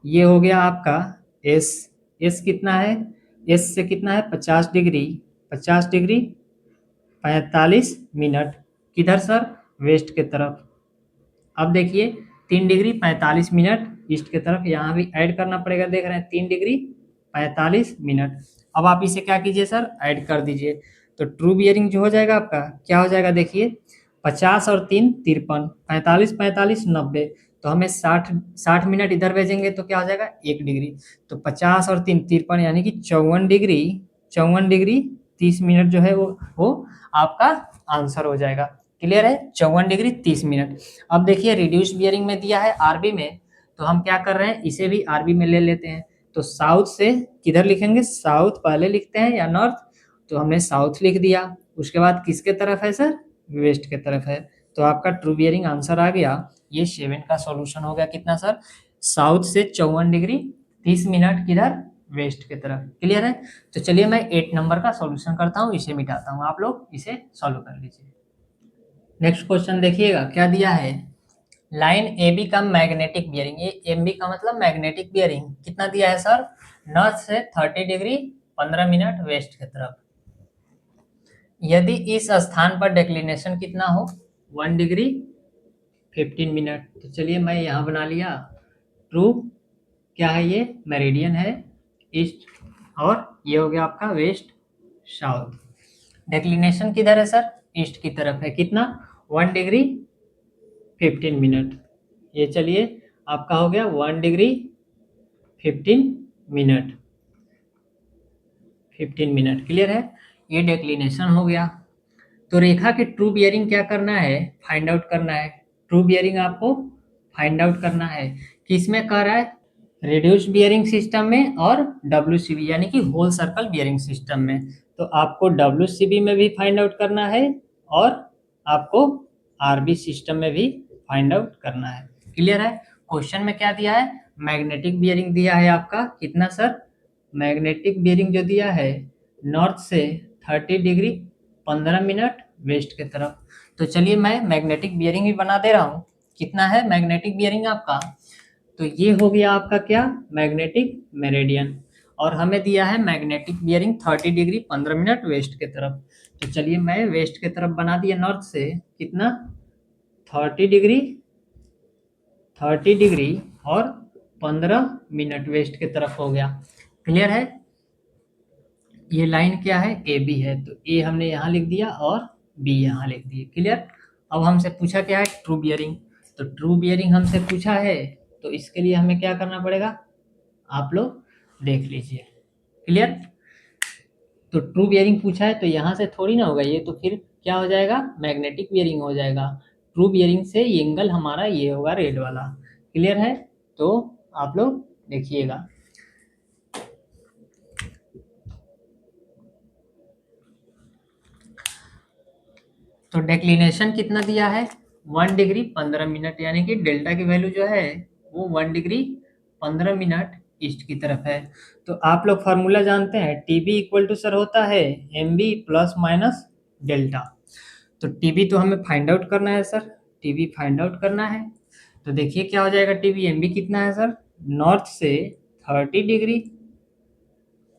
ये हो गया आपका एस कितना है, एस से कितना है 50 डिग्री 45 मिनट, किधर सर, वेस्ट के तरफ। अब देखिए 3 डिग्री 45 मिनट ईस्ट की तरफ, यहाँ भी ऐड करना पड़ेगा, देख रहे हैं 3 डिग्री 45 मिनट। अब आप इसे क्या कीजिए सर, ऐड कर दीजिए। तो ट्रू बियरिंग जो हो जाएगा आपका क्या हो जाएगा, देखिए 50 और 3 53, 45 45 90, तो हमें 60 मिनट इधर भेजेंगे तो क्या हो जाएगा 1 डिग्री। तो 50 और 3 53 यानी कि 54 डिग्री 30 मिनट जो है वो आपका आंसर हो जाएगा। क्लियर है? 54 डिग्री 30 मिनट। अब देखिए रिड्यूस बियरिंग में दिया है आरबी में, तो हम क्या कर रहे हैं, इसे भी आरबी में ले लेते हैं। तो साउथ से किधर लिखेंगे, साउथ पहले लिखते हैं या नॉर्थ, तो हमने साउथ लिख दिया। उसके बाद किसके तरफ है सर, वेस्ट के तरफ है। तो आपका ट्रू बियरिंग आंसर आ गया, ये 7 का सॉल्यूशन हो गया कितना सर, साउथ से 54 डिग्री 30 मिनट किधर, वेस्ट की तरफ। क्लियर है? तो चलिए मैं 8 नंबर का सॉल्यूशन करता हूँ, इसे मिटाता हूँ, आप लोग इसे सॉल्व कर लीजिए। नेक्स्ट क्वेश्चन देखिएगा क्या दिया है, लाइन ए बी का मैग्नेटिक बियरिंग, ये एम बी का मतलब मैग्नेटिक बियरिंग कितना दिया है सर, नॉर्थ से 30 डिग्री 15 मिनट वेस्ट की तरफ। यदि इस स्थान पर डेक्लिनेशन कितना हो 1 डिग्री 15 मिनट। तो चलिए मैं यहाँ बना लिया ट्रू, क्या है ये मेरिडियन है ईस्ट, और ये हो गया आपका वेस्ट साउथ। डेक्लिनेशन किधर है सर, ईस्ट की तरफ है, कितना 1 डिग्री 15 मिनट। ये चलिए आपका हो गया 1 डिग्री 15 मिनट, 15 मिनट क्लियर है। ये डेक्लिनेशन हो गया। तो रेखा के ट्रू बियरिंग क्या करना है, फाइंड आउट करना है। ट्रू बियरिंग आपको फाइंड आउट करना है, किसमें कर रहा है, रिड्यूस्ड बियरिंग सिस्टम में और डब्ल्यूसीबी यानी कि होल सर्कल बियरिंग सिस्टम में। तो आपको डब्ल्यूसीबी में भी फाइंड आउट करना है और आपको आरबी सिस्टम में भी फाइंड आउट करना है। क्लियर है। क्वेश्चन में क्या दिया है, मैग्नेटिक बियरिंग दिया है आपका कितना सर, मैग्नेटिक बियरिंग जो दिया है नॉर्थ से 30 डिग्री 15 मिनट वेस्ट के तरफ। तो चलिए मैं मैग्नेटिक बियरिंग भी बना दे रहा हूँ। कितना है मैग्नेटिक बियरिंग आपका, तो ये हो गया आपका क्या मैग्नेटिक मेरिडियन, और हमें दिया है magnetic bearing 30 degree 15 minute west के तरफ। तो चलिए मैं वेस्ट के तरफ बना दिया नॉर्थ से कितना 30 डिग्री, 30 डिग्री और 15 मिनट वेस्ट के तरफ हो गया। क्लियर है। ये लाइन क्या है ए बी है, तो ए हमने यहाँ लिख दिया और बी यहाँ लिख दिए। क्लियर। अब हमसे पूछा क्या है ट्रू बियरिंग, तो ट्रू बियरिंग हमसे पूछा है, तो इसके लिए हमें क्या करना पड़ेगा आप लोग देख लीजिए। क्लियर। तो ट्रू बियरिंग पूछा है तो यहाँ से थोड़ी ना होगा ये, तो फिर क्या हो जाएगा मैग्नेटिक बियरिंग हो जाएगा। ट्रू बियरिंग से एंगल हमारा ये होगा रेड वाला। क्लियर है। तो आप लोग देखिएगा, तो डेक्लिनेशन कितना दिया है 1 डिग्री 15 मिनट, यानी कि डेल्टा की वैल्यू जो है वो 1 डिग्री 15 मिनट ईस्ट की तरफ है। तो आप लोग फार्मूला जानते हैं, टीबी इक्वल टू सर होता है M B plus minus delta. तो टीबी तो हमें फाइंड आउट करना है सर, टीबी फाइंड आउट करना है। तो देखिए क्या हो जाएगा, टीबी एम बी कितना है सर, नॉर्थ से 30 डिग्री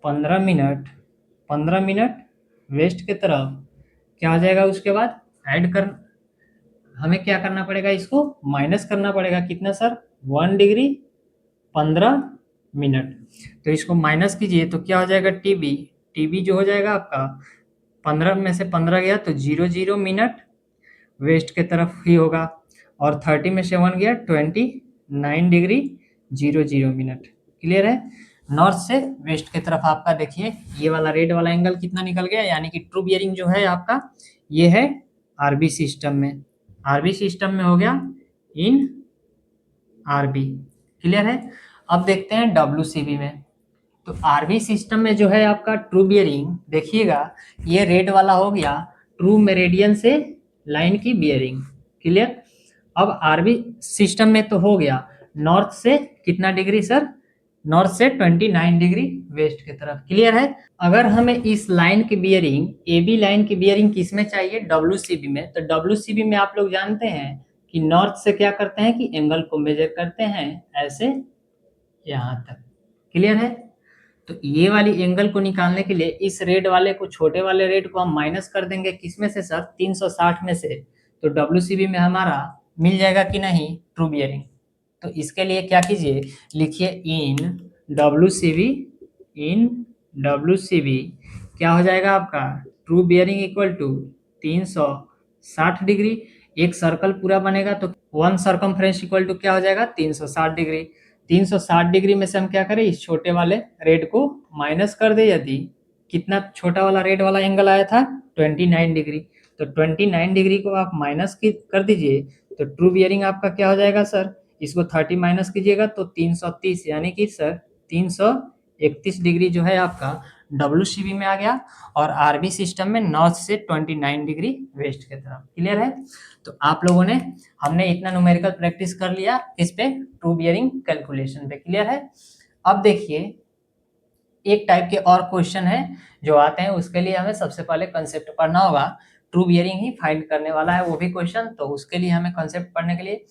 15 मिनट वेस्ट के तरफ क्या हो जाएगा, उसके बाद ऐड कर, हमें क्या करना पड़ेगा, इसको माइनस करना पड़ेगा कितना सर 1 डिग्री 15 मिनट। तो इसको माइनस कीजिए तो क्या हो जाएगा टीबी, टीबी जो हो जाएगा आपका 15 में से 15 गया तो 00 मिनट वेस्ट के तरफ ही होगा, और 30 में से 1 गया 29 डिग्री 00 मिनट। क्लियर है। नॉर्थ से वेस्ट की तरफ आपका देखिए ये वाला रेड वाला एंगल कितना निकल गया, यानी कि ट्रू बियरिंग जो है आपका ये है आरबी सिस्टम में, आरबी सिस्टम में हो गया इन आरबी। क्लियर है। अब देखते हैं डब्ल्यूसीबी में। तो आरबी सिस्टम में जो है आपका ट्रू बियरिंग देखिएगा, ये रेड वाला हो गया ट्रू मेरिडियन से लाइन की बियरिंग। क्लियर। अब आरबी सिस्टम में तो हो गया नॉर्थ से कितना डिग्री सर, नॉर्थ से 29 डिग्री वेस्ट की तरफ। क्लियर है। अगर हमें इस लाइन की बियरिंग ए बी लाइन की बियरिंग किस में चाहिए डब्ल्यूसीबी में, तो डब्ल्यूसीबी में आप लोग जानते हैं कि नॉर्थ से क्या करते हैं कि एंगल को मेजर करते हैं ऐसे यहाँ तक। क्लियर है। तो ये वाली एंगल को निकालने के लिए इस रेड वाले को, छोटे वाले रेड को हम माइनस कर देंगे किसमें से सर 360 में से, तो डब्ल्यूसीबी में हमारा मिल जाएगा कि नहीं ट्रू बियरिंग। तो इसके लिए क्या कीजिए, लिखिए इन डब्ल्यूसीबी, इन डब्ल्यूसीबी क्या हो जाएगा आपका true bearing equal to 360 degree. एक सर्कल पूरा बनेगा तो वन सर्कमफ्रेंस इक्वल टू क्या हो जाएगा 360 डिग्री। 360 डिग्री में से हम क्या करें, इस छोटे वाले रेड को माइनस कर दे, यदि कितना छोटा वाला रेड वाला एंगल आया था 29 डिग्री, तो 29 डिग्री को आप माइनस कर दीजिए, तो ट्रू बियरिंग आपका क्या हो जाएगा सर, इसको 30 माइनस कीजिएगा तो 330, यानी कि सर 331 डिग्री जो है आपका डब्ल्यूसीबी में आ गया, और आरबी सिस्टम में नॉर्थ से 29 डिग्री वेस्ट की तरफ। क्लियर है। तो आप लोगों ने, हमने इतना न्यूमेरिकल प्रैक्टिस कर लिया किस पे, ट्रू बियरिंग कैलकुलेशन पे। क्लियर है। अब देखिए एक टाइप के और क्वेश्चन है जो आते हैं, उसके लिए हमें सबसे पहले कंसेप्ट पढ़ना होगा। ट्रू बियरिंग ही फाइंड करने वाला है वो भी क्वेश्चन, तो उसके लिए हमें कंसेप्ट पढ़ने के लिए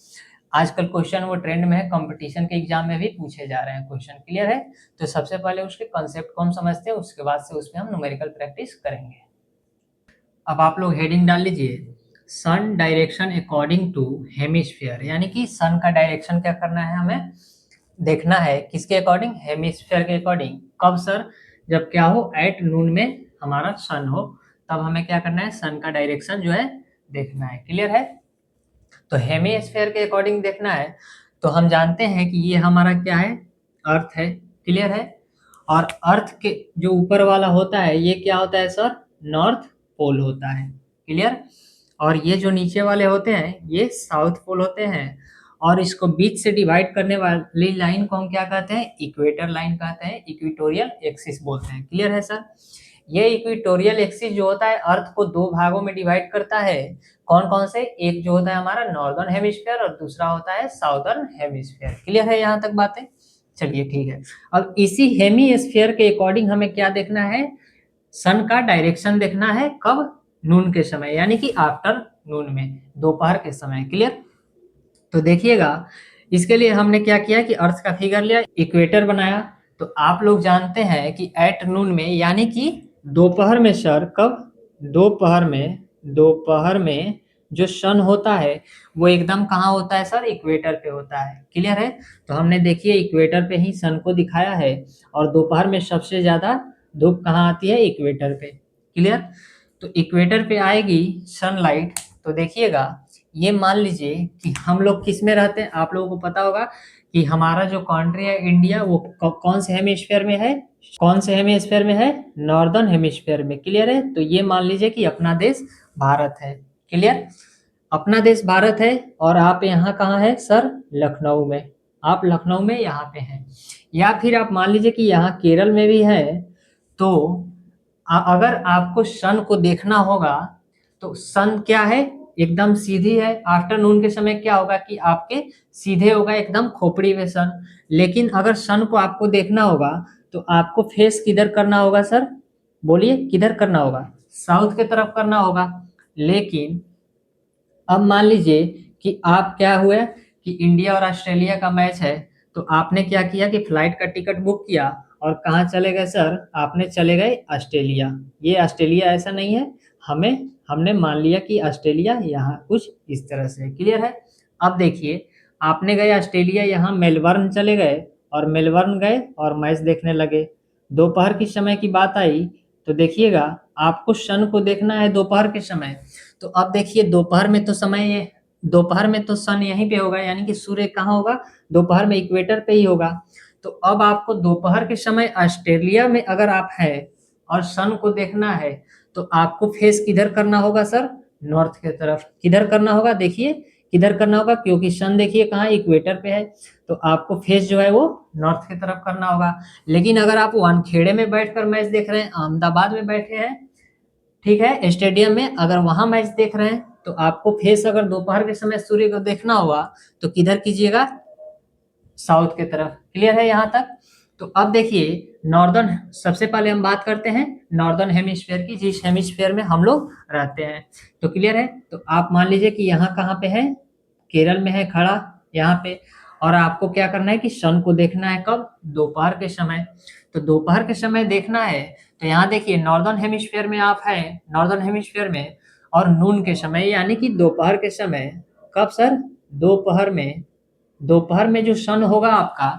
आजकल क्वेश्चन वो ट्रेंड में है, कंपटीशन के एग्जाम में भी पूछे जा रहे हैं क्वेश्चन। क्लियर है। तो सबसे पहले उसके कंसेप्ट को हम समझते हैं, उसके बाद से उसमें हम न्यूमेरिकल प्रैक्टिस करेंगे। अब आप लोग हेडिंग डाल लीजिए, सन डायरेक्शन अकॉर्डिंग टू हेमिस्फीयर, यानी कि सन का डायरेक्शन क्या करना है, हमें देखना है किसके अकॉर्डिंग, हेमिस्फीयर के अकॉर्डिंग। कब सर, जब क्या हो, एट नून में हमारा सन हो, तब हमें क्या करना है, सन का डायरेक्शन जो है देखना है। क्लियर है? तो हेमिस्फीयर के अकॉर्डिंग देखना है, तो हम जानते हैं कि ये हमारा क्या है, अर्थ है। क्लियर है? और अर्थ के जो ऊपर वाला होता है ये क्या होता है सर, नॉर्थ पोल होता है। क्लियर? और ये जो नीचे वाले होते हैं ये साउथ पोल होते हैं। और इसको बीच से डिवाइड करने वाली लाइन को हम क्या कहते हैं, इक्वेटर लाइन कहते हैं, इक्वेटोरियल एक्सिस बोलते हैं। क्लियर है सर? ये इक्वेटोरियल एक्सिस जो होता है अर्थ को दो भागों में डिवाइड करता है। कौन कौन से, एक जो होता है हमारा नॉर्दर्न हेमिस्फीयर और दूसरा होता है साउदर्न हेमिस्फीयर। क्लियर है यहाँ तक बातें? चलिए ठीक है। अब इसी हेमिस्फीयर के अकॉर्डिंग हमें क्या देखना है, सन का डायरेक्शन देखना है। कब? नून के समय, यानी कि आफ्टर नून में, दोपहर के समय। क्लियर? तो देखिएगा, इसके लिए हमने क्या किया कि अर्थ का फिगर लिया, इक्वेटर बनाया। तो आप लोग जानते हैं कि एट नून में, यानी कि दोपहर में सर, कब, दोपहर में जो सन होता है वो एकदम कहाँ होता है सर, इक्वेटर पे होता है। क्लियर है? तो हमने देखिए इक्वेटर पे ही सन को दिखाया है, और दोपहर में सबसे ज्यादा धूप कहाँ आती है, इक्वेटर पे। क्लियर? तो इक्वेटर पे आएगी सनलाइट। तो देखिएगा, ये मान लीजिए कि हम लोग किस में रहते हैं, आप लोगों को पता होगा कि हमारा जो कंट्री है इंडिया, वो कौन से हेमिस्फीयर में है, कौन से हेमिस्फीयर में है, नॉर्दर्न हेमिस्फीयर में। क्लियर है? तो ये मान लीजिए कि अपना देश भारत है। क्लियर? अपना देश भारत है, और आप यहाँ कहाँ है सर, लखनऊ में। आप लखनऊ में यहाँ पे हैं, या फिर आप मान लीजिए कि यहाँ केरल में भी है। तो अगर आपको सन को देखना होगा तो सन क्या है, एकदम सीधी है। आफ्टरनून के समय क्या होगा कि आपके सीधे होगा एकदम खोपड़ी में सन। लेकिन अगर सन को आपको देखना होगा तो आपको फेस किधर करना होगा सर, बोलिए किधर करना होगा, साउथ के तरफ करना होगा। लेकिन अब मान लीजिए कि आप क्या हुए कि इंडिया और ऑस्ट्रेलिया का मैच है, तो आपने क्या किया कि फ्लाइट का टिकट बुक किया और कहाँ चले गए सर, आपने चले गए ऑस्ट्रेलिया। ये ऑस्ट्रेलिया ऐसा नहीं है, हमें हमने मान लिया कि ऑस्ट्रेलिया यहाँ कुछ इस तरह से। क्लियर है? अब देखिए, आपने गए ऑस्ट्रेलिया, यहाँ मेलबर्न चले गए, और मेलबर्न गए और मैच देखने लगे। दोपहर की समय की बात आई, तो देखिएगा आपको सन को देखना है दोपहर के समय। तो अब देखिए, दोपहर में तो सन यहीं पे होगा, यानी कि सूर्य कहाँ होगा, दोपहर में इक्वेटर पे ही होगा। तो अब आपको दोपहर के समय ऑस्ट्रेलिया में अगर आप हैं और सन को देखना है, तो आपको फेस किधर करना होगा सर, नॉर्थ के तरफ। किधर करना होगा, देखिए किधर करना होगा, क्योंकि सन देखिए कहाँ, इक्वेटर पे है। तो आपको फेस जो है वो नॉर्थ की तरफ करना होगा। लेकिन अगर आप वानखेड़े में बैठकर मैच देख रहे हैं, अहमदाबाद में बैठे हैं, ठीक है, स्टेडियम में अगर वहां मैच देख रहे हैं, तो आपको फेस अगर दोपहर के समय सूर्य को देखना होगा तो किधर कीजिएगा, साउथ के तरफ। क्लियर है यहाँ तक? तो अब देखिए, नॉर्दर्न, सबसे पहले हम बात करते हैं नॉर्दर्न हेमिस्फीयर की, जिस हेमिस्फीयर में हम लोग रहते हैं। तो क्लियर है? तो आप मान लीजिए कि यहाँ कहाँ पे है, केरल में है खड़ा, यहाँ पे। और आपको क्या करना है कि सन को देखना है, कब, दोपहर के समय। तो दोपहर के समय देखना है, तो यहाँ देखिए नॉर्दर्न हेमिस्फीयर में आप हैं, नॉर्दर्न हेमिस्फीयर में, और नून के समय, यानी कि दोपहर के समय। कब सर, दोपहर में। दोपहर में जो सन होगा आपका,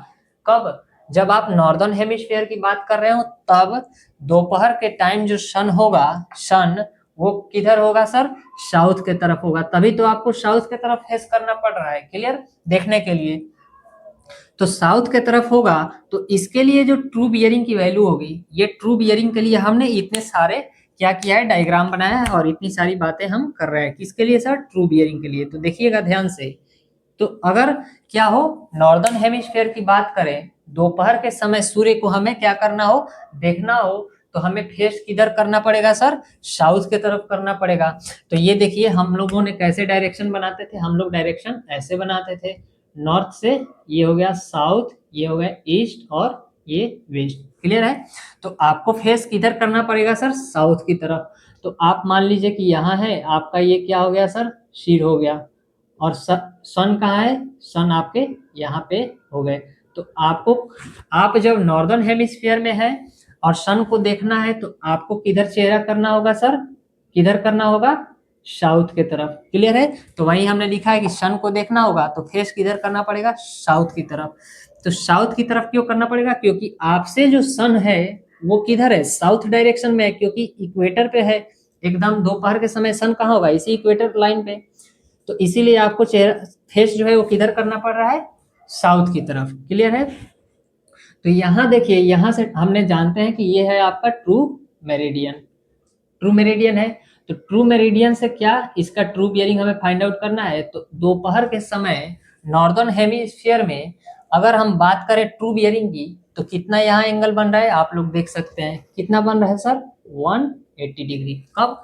कब, जब आप नॉर्दर्न हेमिस्फीयर की बात कर रहे हो, तब दोपहर के टाइम जो सन होगा, सन वो किधर होगा सर, साउथ के तरफ होगा। तभी तो आपको साउथ के तरफ फेस करना पड़ रहा है। क्लियर? देखने के लिए तो साउथ के तरफ होगा। तो इसके लिए जो ट्रू बियरिंग की वैल्यू होगी, ये ट्रू बियरिंग के लिए हमने इतने सारे क्या किया है, डायग्राम बनाया है, और इतनी सारी बातें हम कर रहे हैं। किसके लिए सर, ट्रू बियरिंग के लिए। तो देखिएगा ध्यान से, तो अगर क्या हो, नॉर्दर्न हेमिस्फीयर की बात करें, दोपहर के समय सूर्य को हमें क्या करना हो, देखना हो, तो हमें फेस किधर करना पड़ेगा सर, साउथ के तरफ करना पड़ेगा। तो ये देखिए हम लोगों ने कैसे डायरेक्शन बनाते थे, हम लोग डायरेक्शन ऐसे बनाते थे, नॉर्थ से ये हो गया साउथ, ये हो गया ईस्ट, और ये वेस्ट। क्लियर है? तो आपको फेस किधर करना पड़ेगा सर, साउथ की तरफ। तो आप मान लीजिए कि यहाँ है आपका, ये क्या हो गया सर, सिर हो गया, और सन कहाँ है, सन आपके यहाँ पे हो गए। तो आपको, आप जब नॉर्दर्न हेमिस्फीयर में है और सन को देखना है, तो आपको किधर चेहरा करना होगा सर, किधर करना होगा, साउथ के तरफ। क्लियर है। तो वही हमने लिखा है कि सन को देखना होगा तो फेस किधर करना पड़ेगा, साउथ की तरफ। तो साउथ की तरफ क्यों करना पड़ेगा, क्योंकि आपसे जो सन है वो किधर है, साउथ डायरेक्शन में है, क्योंकि इक्वेटर पे है। एकदम दोपहर के समय सन कहाँ होगा, इसी इक्वेटर लाइन पे। तो इसीलिए आपको चेहरा, फेस जो है वो किधर करना पड़ रहा है, साउथ की तरफ। क्लियर है। तो यहाँ देखिए, यहाँ से हमने जानते हैं कि ये है आपका ट्रू मेरिडियन। ट्रू मेरिडियन है। तो ट्रू मेरिडियन से क्या, इसका ट्रू बियरिंग हमें फाइंड आउट करना है। तो दोपहर के समय नॉर्दर्न हेमिस्फीयर में अगर हम बात करें ट्रू बियरिंग की, तो कितना यहाँ एंगल बन रहा है आप लोग देख सकते हैं। कितना बन रहा है सर, 180 डिग्री। कब,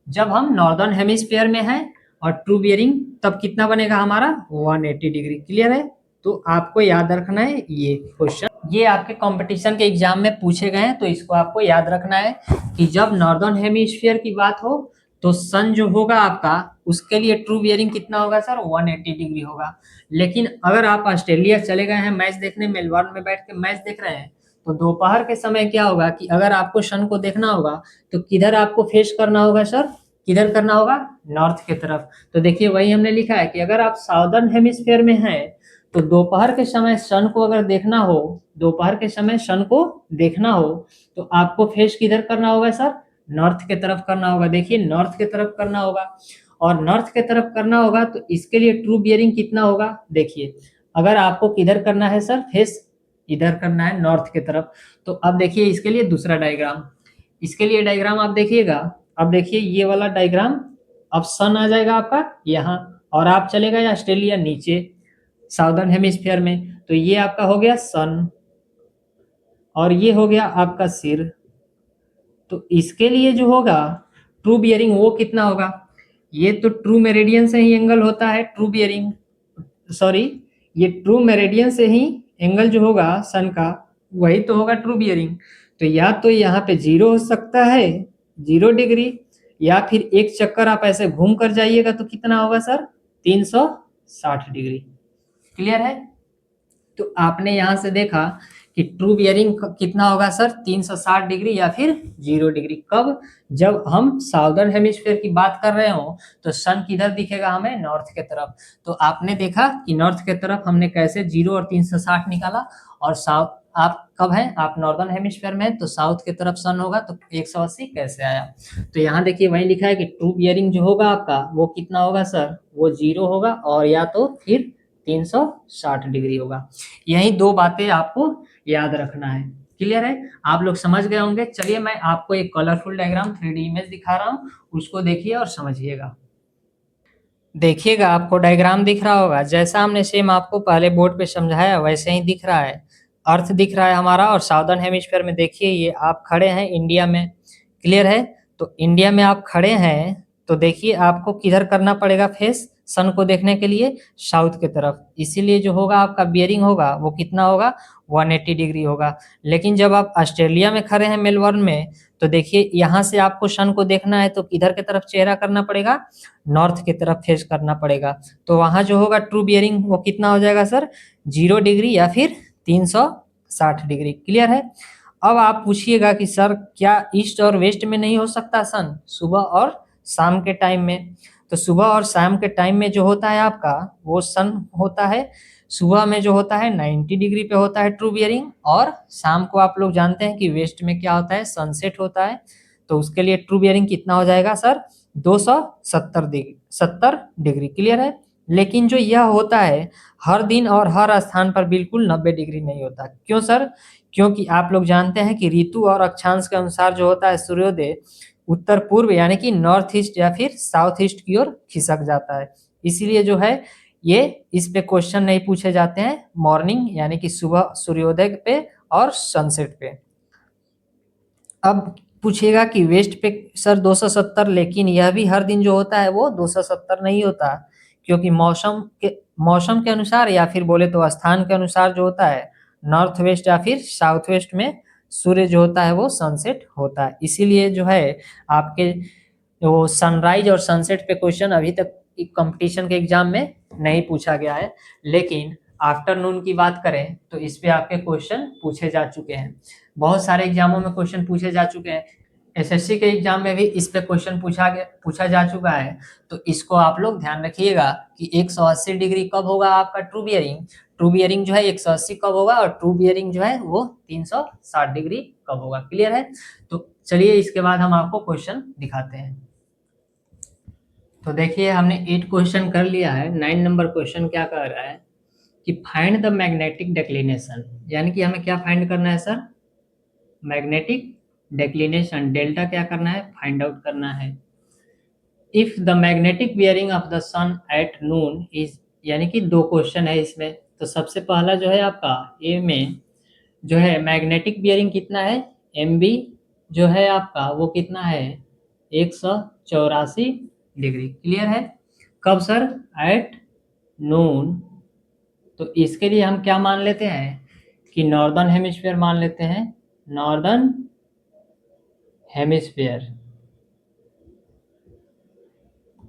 जब हम नॉर्दर्न हेमिस्फीयर में हैं, और ट्रू बियरिंग तब कितना बनेगा हमारा, 180 डिग्री। क्लियर है। तो आपको याद रखना है ये क्वेश्चन, ये आपके कंपटीशन के एग्जाम में पूछे गए हैं, तो इसको आपको याद रखना है कि जब नॉर्दर्न हेमिस्फीयर की बात हो तो सन जो होगा आपका, उसके लिए ट्रू बियरिंग कितना होगा सर, 180 डिग्री होगा। लेकिन अगर आप ऑस्ट्रेलिया चले गए हैं मैच देखने, मेलबर्न में बैठ के मैच देख रहे हैं, तो दोपहर के समय क्या होगा कि अगर आपको सन को देखना होगा तो किधर आपको फेस करना होगा सर, किधर करना होगा, नॉर्थ की तरफ। तो देखिए वही हमने लिखा है कि अगर आप साउदर्न हेमिस्फीयर में हैं तो दोपहर के समय सन को अगर देखना हो, दोपहर के समय सन को देखना हो तो आपको फेस किधर करना होगा सर, नॉर्थ के तरफ करना होगा। देखिए नॉर्थ के तरफ करना होगा, और नॉर्थ के तरफ करना होगा तो इसके लिए ट्रू बियरिंग कितना होगा। देखिए अगर आपको किधर करना है सर, फेस इधर करना है, नॉर्थ के तरफ। तो अब देखिए इसके लिए दूसरा डायग्राम, इसके लिए डायग्राम आप देखिएगा। अब देखिए ये वाला डायग्राम, अब सन आ जाएगा आपका यहाँ, और आप चले गए ऑस्ट्रेलिया नीचे साउदर्न हेमिस्फीयर में, तो ये आपका हो गया सन, और ये हो गया आपका सिर। तो इसके लिए जो होगा ट्रू बियरिंग वो कितना होगा, ये तो ट्रू मेरिडियन से ही एंगल होता है ट्रू बियरिंग, सॉरी, ये ट्रू मेरिडियन से ही एंगल जो होगा सन का, वही तो होगा ट्रू बियरिंग। तो या तो यहाँ पे 0 हो सकता है, 0 डिग्री, या फिर एक चक्कर आप ऐसे घूम कर जाइएगा तो कितना होगा सर, 360 डिग्री। क्लियर है। तो आपने यहाँ से देखा कि ट्रू बियरिंग कितना होगा सर, 360 डिग्री या फिर 0 डिग्री। कब, जब हम साउदर्न हेमिस्फीयर की बात कर रहे हो तो सन किधर दिखेगा हमें, नॉर्थ के तरफ। तो आपने देखा कि नॉर्थ के तरफ हमने कैसे 0 और 360 निकाला, और साउथ आप कब है, आप नॉर्दर्न हेमिस्फीयर में, तो साउथ की तरफ सन होगा तो 180 कैसे आया। तो यहाँ देखिए वही लिखा है कि ट्रू बियरिंग जो होगा आपका वो कितना होगा सर, वो 0 होगा, और या तो फिर 360 डिग्री होगा। यही दो बातें आपको याद रखना है। क्लियर है, आप लोग समझ गए होंगे। चलिए मैं आपको एक कलरफुल डायग्राम 3D इमेज दिखा रहा हूँ, उसको देखिए और समझिएगा। देखिएगा आपको डायग्राम दिख रहा होगा, जैसा हमने सेम आपको पहले बोर्ड पे समझाया वैसे ही दिख रहा है। अर्थ दिख रहा है हमारा, और साउदर्न हेमिस्फीयर में देखिए ये आप खड़े हैं इंडिया में। क्लियर है। तो इंडिया में आप खड़े हैं तो देखिए आपको किधर करना पड़ेगा फेस, सन को देखने के लिए साउथ की तरफ। इसीलिए जो होगा आपका बियरिंग होगा वो कितना होगा, 180 डिग्री होगा। लेकिन जब आप ऑस्ट्रेलिया में खड़े हैं मेलबर्न में, तो देखिए यहाँ से आपको सन को देखना है तो किधर की तरफ चेहरा करना पड़ेगा, नॉर्थ की तरफ फेस करना पड़ेगा। तो वहाँ जो होगा ट्रू बियरिंग वो कितना हो जाएगा सर, 0 डिग्री या फिर 360 डिग्री। क्लियर है। अब आप पूछिएगा कि सर क्या ईस्ट और वेस्ट में नहीं हो सकता सन, सुबह और शाम के टाइम में। तो सुबह और शाम के टाइम में जो होता है आपका वो सन होता है, सुबह में जो होता है 90 डिग्री पे होता है ट्रू बियरिंग, और शाम को आप लोग जानते हैं कि वेस्ट में क्या होता है, सनसेट होता है। तो उसके लिए ट्रू बियरिंग कितना हो जाएगा सर, 270 डिग्री। क्लियर है। लेकिन जो यह होता है हर दिन और हर स्थान पर बिल्कुल 90 डिग्री नहीं होता। क्यों सर, क्योंकि आप लोग जानते हैं कि ऋतु और अक्षांश के अनुसार जो होता है सूर्योदय उत्तर पूर्व यानी कि नॉर्थ ईस्ट या फिर साउथ ईस्ट की ओर खिसक जाता है। इसीलिए जो है ये इस पे क्वेश्चन नहीं पूछे जाते हैं मॉर्निंग यानी कि सुबह सूर्योदय पे और सनसेट पे। अब पूछेगा कि वेस्ट पे सर 270, लेकिन यह भी हर दिन जो होता है वो 270 नहीं होता, क्योंकि मौसम के अनुसार या फिर बोले तो स्थान के अनुसार जो होता है नॉर्थ वेस्ट या फिर साउथ वेस्ट में सूर्य जो होता है वो सनसेट होता है। इसीलिए जो है आपके वो सनराइज और सनसेट पे क्वेश्चन अभी तक कंपटीशन के एग्जाम में नहीं पूछा गया है, लेकिन आफ्टरनून की बात करें तो इस पे आपके क्वेश्चन पूछे जा चुके हैं। बहुत सारे एग्जामों में क्वेश्चन पूछे जा चुके हैं। एसएससी के एग्जाम में भी इस पे क्वेश्चन पूछा जा चुका है। तो इसको आप लोग ध्यान रखिएगा कि 180 डिग्री कब होगा आपका ट्रू बियरिंग। ट्रू बियरिंग जो है 180 कब होगा और ट्रू बियरिंग जो है वो 360 डिग्री कब होगा। क्लियर है। तो चलिए इसके बाद हम आपको क्वेश्चन दिखाते हैं। तो देखिए हमने 8 क्वेश्चन कर लिया है। 9 नंबर क्वेश्चन क्या कर रहा है कि फाइंड द मैग्नेटिक डिक्लिनेशन, यानी कि हमें क्या फाइंड करना है सर, मैग्नेटिक डिक्लिनेशन, डेल्टा क्या करना है, फाइंड आउट करना है। If the magnetic bearing of the sun at noon is, यानी कि 2 क्वेश्चन है इसमें। तो सबसे पहला जो है आपका ए में जो है मैग्नेटिक बियरिंग कितना है, एम बी जो है आपका वो कितना है 184 डिग्री। क्लियर है। कब सर, एट नून। तो इसके लिए हम क्या मान लेते हैं कि नॉर्दर्न हेमिस्फीयर मान लेते हैं, नॉर्दर्न हेमिस्फीयर,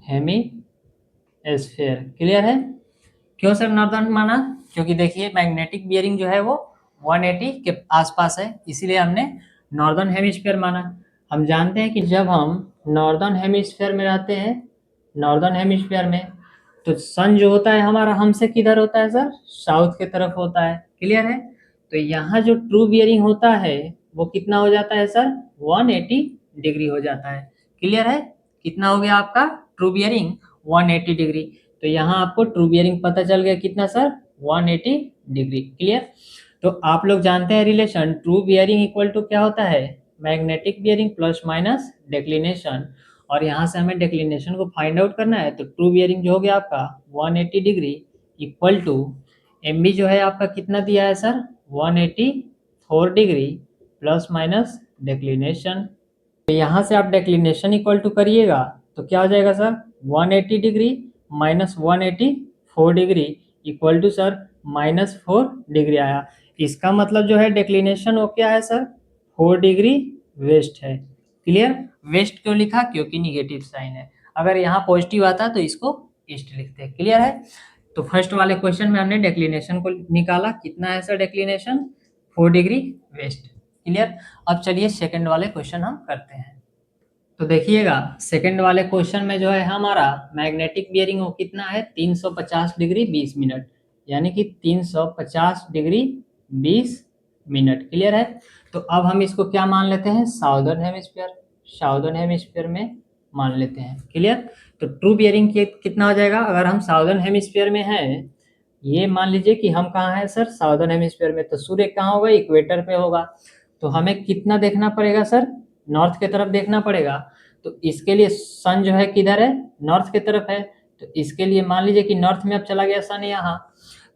हेमिस्फीयर। क्लियर है। क्यों सर नॉर्दर्न माना, क्योंकि देखिए मैग्नेटिक बियरिंग जो है वो 180 के आसपास है, इसीलिए हमने नॉर्दर्न हेमिस्फीयर माना। हम जानते हैं कि जब हम नॉर्दर्न हेमिस्फीयर में रहते हैं, नॉर्दर्न हेमिस्फीयर में, तो सन जो होता है हमारा हमसे किधर होता है सर, साउथ के तरफ होता है। क्लियर है। तो यहाँ जो ट्रू बियरिंग होता है वो कितना हो जाता है सर, 180 डिग्री हो जाता है। क्लियर है। कितना हो गया आपका ट्रू बियरिंग, 180 डिग्री। तो यहाँ आपको ट्रू बियरिंग पता चल गया कितना सर, 180 डिग्री। क्लियर। तो आप लोग जानते हैं relation, true bearing equal to क्या होता है, magnetic bearing plus minus declination. और यहाँ से हमें डिक्लिनेशन को फाइंड आउट करना है। तो ट्रू बियरिंग जो हो गया आपका 180 degree equal to M B जो है आपका कितना दिया है sir, 184 degree plus minus declination. तो यहाँ से आप डिक्लिनेशन इक्वल टू करिएगा तो क्या हो जाएगा sir, 180 degree minus 184 degree equal to sir -4 degree आया। इसका मतलब जो है डिक्लिनेशन वो क्या है सर, 4 डिग्री वेस्ट है। क्लियर। वेस्ट क्यों लिखा, क्योंकि निगेटिव साइन है। अगर यहाँ पॉजिटिव आता तो इसको ईस्ट लिखते हैं। क्लियर है। तो फर्स्ट वाले क्वेश्चन में हमने डिक्लिनेशन को निकाला, कितना है sir declination, 4 degree waste. Clear. अब चलिए सेकंड वाले क्वेश्चन हम करते हैं। तो देखिएगा सेकंड वाले क्वेश्चन में जो है हमारा मैग्नेटिक बियरिंग वो कितना है, 350 डिग्री 20 मिनट, यानी कि 350 डिग्री 20 मिनट। क्लियर है। तो अब हम इसको क्या मान लेते हैं, साउदर्न हेमिस्फीयर, साउदर्न हेमिस्फीयर में मान लेते हैं। क्लियर। तो ट्रू बियरिंग कितना हो जाएगा, अगर हम साउदर्न हेमिस्फीयर में हैं, ये मान लीजिए कि हम कहाँ हैं सर, साउदर्न हेमिस्फीयर में, तो सूर्य कहाँ होगा, इक्वेटर पे होगा। तो हमें कितना देखना पड़ेगा सर, नॉर्थ की तरफ देखना पड़ेगा। तो इसके लिए सन जो है किधर है, नॉर्थ की तरफ है। तो इसके लिए मान लीजिए कि नॉर्थ में अब चला गया सन यहाँ।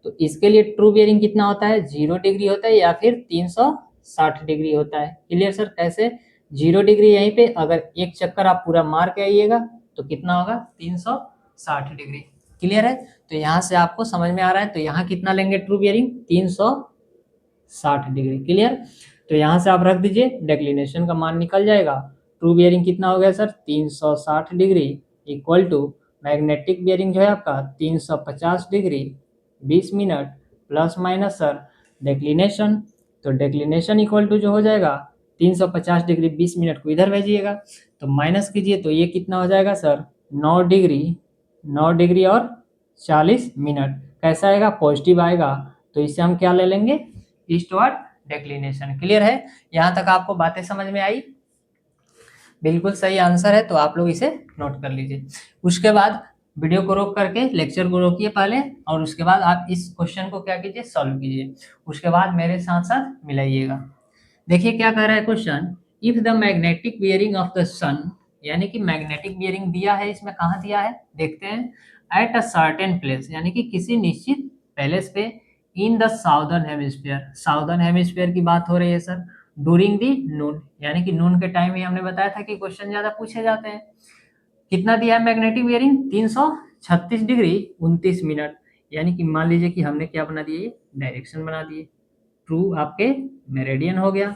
तो इसके लिए ट्रू बियरिंग कितना होता है, 0 डिग्री होता है या फिर 360 डिग्री होता है। Clear sir. कैसे, 0 डिग्री यहीं पे, अगर एक चक्कर आप पूरा मार के आइएगा तो कितना होगा, 360 डिग्री। क्लियर है। तो यहाँ से आपको समझ में आ रहा है। तो यहाँ कितना लेंगे ट्रू बियरिंग, 360 डिग्री। क्लियर। तो यहाँ से आप रख दीजिए, डिक्लिनेशन का मान निकल जाएगा। ट्रू बियरिंग कितना हो गया sir, 360 degree equal to magnetic bearing जो है आपका 350 degree 20 minute plus minus sir declination. तो डिक्लिनेशन इक्वल टू जो हो जाएगा 350 डिग्री 20 मिनट को इधर भेजिएगा तो माइनस कीजिए, तो ये कितना हो जाएगा सर, 9 डिग्री, 9 डिग्री और 40 मिनट। कैसा आएगा, पॉजिटिव आएगा। तो इससे हम क्या ले लेंगे, ईस्टवर्ड डिक्लिनेशन। क्लियर है। यहाँ तक आपको बातें समझ में आई, बिल्कुल सही आंसर है। तो आप लोग इसे नोट कर लीजिए। उसके बाद वीडियो को रोक करके लेक्चर को रोकिए पहले, और उसके बाद आप इस क्वेश्चन को क्या कीजिए, सॉल्व कीजिए। उसके बाद मेरे साथ साथ मिलाइएगा। देखिए क्या कह रहा है question, if the magnetic bearing of the sun, यानी कि मैग्नेटिक बियरिंग दिया है, इसमें कहाँ दिया है देखते हैं, एट अ सर्टेन प्लेस, यानी कि किसी निश्चित पैलेस पे, in the southern hemisphere, southern hemisphere की बात हो रही है सर, डूरिंग दी नून, यानी कि नून के टाइम ही हमने बताया था कि क्वेश्चन ज्यादा पूछे जाते हैं। कितना दिया है मैग्नेटिक बियरिंग, 336 डिग्री 29 मिनट, यानी कि मान लीजिए कि हमने क्या बना दिए, डायरेक्शन बना दिए। ट्रू आपके मेरिडियन हो गया,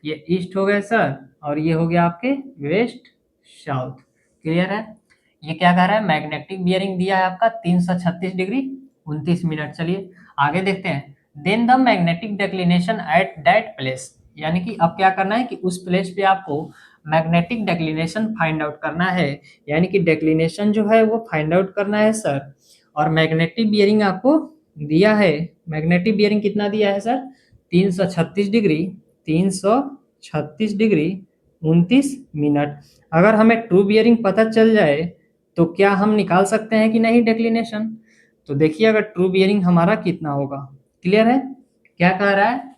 ये ईस्ट हो गया सर, और ये हो गया आपके वेस्ट साउथ। क्लियर है। ये क्या कह रहा है, मैग्नेटिक बियरिंग दिया है आपका 336 डिग्री 29 मिनट। चलिए आगे देखते हैं। Then the magnetic declination at that place, यानी कि अब क्या करना है कि उस प्लेस पे आपको मैग्नेटिक डेक्लिनेशन फाइंड आउट करना है, यानी कि डेक्लिनेशन जो है वो फाइंड आउट करना है सर। और मैग्नेटिक बियरिंग आपको दिया है, मैग्नेटिक बियरिंग कितना दिया है सर, 336 डिग्री, 336 डिग्री 29 मिनट। अगर हमें ट्रू बियरिंग पता चल जाए तो क्या हम निकाल सकते हैं कि नहीं डेक्लिनेशन? तो देखिए अगर ट्रू बियरिंग हमारा कितना होगा, क्लियर है? क्या कह रहा है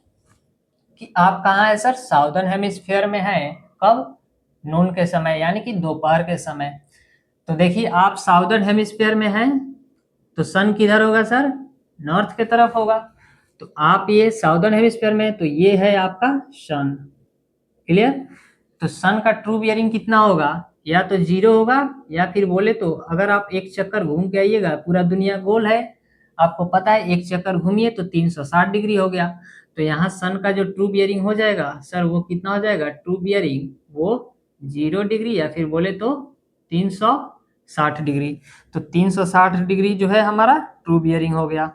कि आप कहाँ है सर, साउदर्न हेमिस्फीयर में है। कब? नून के समय, यानी कि दोपहर के समय। तो देखिए आप साउदर्न हेमिस्फीयर में हैं तो सन किधर होगा सर, नॉर्थ के तरफ होगा। तो आप ये साउदर्न हेमिस्फीयर में, तो ये है आपका सन, क्लियर? तो सन का ट्रू बियरिंग कितना होगा, या तो 0 होगा, या फिर बोले तो अगर आप एक चक्कर घूम के आइएगा, पूरा दुनिया गोल है, आपको पता है एक चक्कर घूमिए तो 360 डिग्री हो गया। तो यहाँ सन का जो ट्रू बियरिंग हो जाएगा सर वो कितना हो जाएगा, ट्रू बियरिंग वो 0 डिग्री, या फिर बोले तो 360 डिग्री। तो 360 डिग्री जो है हमारा ट्रू बियरिंग हो गया।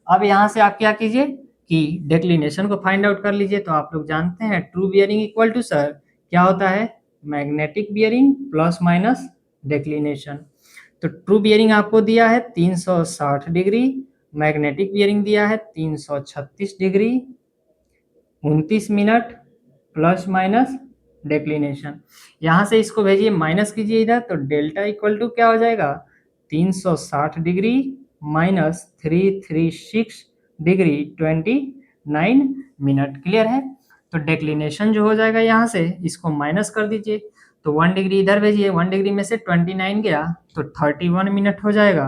अब यहाँ से आप क्या कीजिए कि डेक्लिनेशन को फाइंड आउट कर लीजिए। तो आप लोग जानते हैं true bearing equal to sir क्या होता है, magnetic bearing plus minus declination. तो ट्रू बियरिंग आपको दिया है 360 डिग्री, मैग्नेटिक बियरिंग दिया है 336 degree 29 minute plus minus declination. यहाँ से इसको भेजिए, माइनस कीजिए इधर, तो डेल्टा इक्वल टू क्या हो जाएगा, 360 degree minus 336 degree 29 minute. Clear है? तो डेक्लिनेशन जो हो जाएगा यहाँ से इसको माइनस कर दीजिए, तो 1 डिग्री इधर भेजिए, 1 डिग्री में से 29 गया तो 31 मिनट हो जाएगा,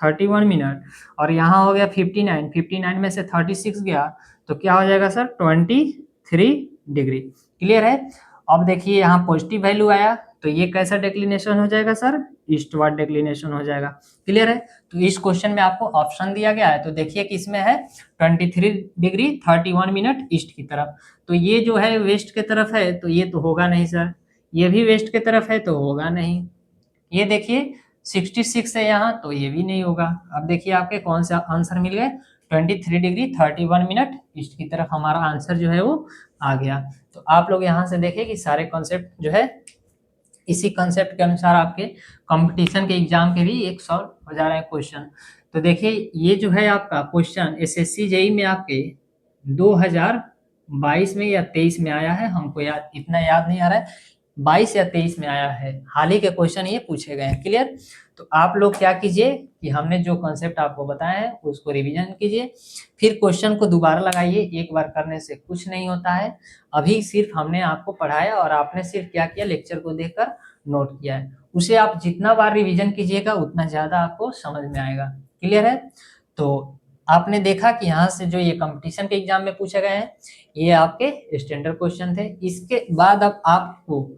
31 मिनट। और यहाँ हो गया 59, 59 में से 36 गया तो क्या हो जाएगा सर, 23 डिग्री। क्लियर है? अब देखिए यहाँ पॉजिटिव वैल्यू आया तो ये कैसा डेक्लिनेशन हो जाएगा सर, ईस्टवर्ड डेक्लिनेशन हो जाएगा। क्लियर है? तो इस क्वेश्चन में आपको ऑप्शन दिया गया है, तो देखिए कि इसमें है 23 डिग्री 31 मिनट ईस्ट की तरफ। तो ये जो है वेस्ट की तरफ है तो ये तो होगा नहीं सर, ये भी वेस्ट की तरफ है तो होगा नहीं। ये देखिए 66 है यहाँ तो ये भी नहीं होगा। अब देखिए आपके कौन सा आंसर मिल गए, 23 डिग्री 31 मिनट ईस्ट की तरफ हमारा आंसर जो है वो आ गया। तो आप लोग यहाँ से देखिए कि सारे कॉन्सेप्ट जो है इसी कॉन्सेप्ट के अनुसार आपके कंपटीशन के एग्जाम के भी एक सॉल्व हो जा रहे हैं क्वेश्चन। तो देखिए ये जो है आपका क्वेश्चन एसएससी जेई में आपके 2022 में या 23 में आया है, हमको याद इतना याद नहीं आ रहा है, 22 या 23 में आया है, हाल ही के क्वेश्चन ये पूछे गए हैं। क्लियर? तो आप लोग क्या कीजिए कि हमने जो कॉन्सेप्ट आपको बताया है उसको रिवीजन कीजिए, फिर क्वेश्चन को दोबारा लगाइए, एक बार करने से कुछ नहीं होता है। अभी सिर्फ हमने आपको पढ़ाया और आपने सिर्फ क्या किया, लेक्चर को देखकर नोट किया है, उसे आप जितना बार रिवीजन कीजिएगा उतना ज़्यादा आपको समझ में आएगा। क्लियर है? तो आपने देखा कि यहाँ से जो ये कंपटीशन के एग्जाम में पूछे गए हैं ये आपके स्टैंडर्ड क्वेश्चन थे। इसके बाद अब आपको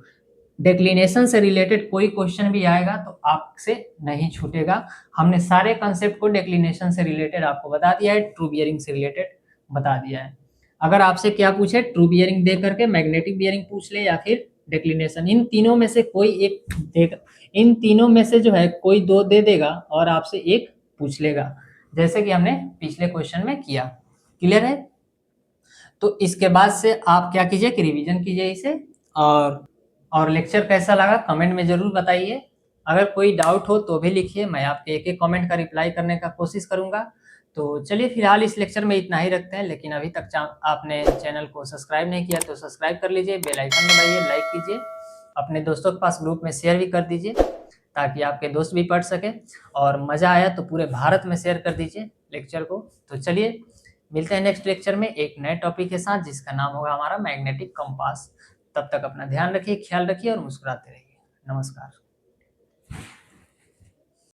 डेक्लिनेशन से रिलेटेड कोई क्वेश्चन भी आएगा तो आपसे नहीं छूटेगा। हमने सारे कंसेप्ट को डेक्लिनेशन से रिलेटेड आपको बता दिया है, ट्रू बियरिंग से रिलेटेड बता दिया है। अगर आपसे क्या पूछे, ट्रू बियरिंग दे करके मैग्नेटिक बियरिंग पूछ ले या फिर डेक्लिनेशन, इन तीनों में से कोई एक देगा, इन तीनों में से जो है कोई दो दे देगा और आपसे एक पूछ लेगा, जैसे कि हमने पिछले क्वेश्चन में किया। क्लियर है? तो इसके बाद से आप क्या कीजिए कि रिवीजन कीजिए इसे, और लेक्चर कैसा लगा कमेंट में ज़रूर बताइए। अगर कोई डाउट हो तो भी लिखिए, मैं आपके एक एक कमेंट का रिप्लाई करने का कोशिश करूँगा। तो चलिए फिलहाल इस लेक्चर में इतना ही रखते हैं, लेकिन अभी तक आपने चैनल को सब्सक्राइब नहीं किया तो सब्सक्राइब कर लीजिए, बेल आइकन दबाइए, लाइक कीजिए, अपने दोस्तों के पास ग्रुप में शेयर भी कर दीजिए ताकि आपके दोस्त भी पढ़ सकें, और मज़ा आया तो पूरे भारत में शेयर कर दीजिए लेक्चर को। तो चलिए मिलते हैं नेक्स्ट लेक्चर में एक नए टॉपिक के साथ जिसका नाम होगा हमारा मैग्नेटिक कंपास। तब तक अपना ध्यान रखिए, ख्याल रखिए और मुस्कुराते रहिए। नमस्कार।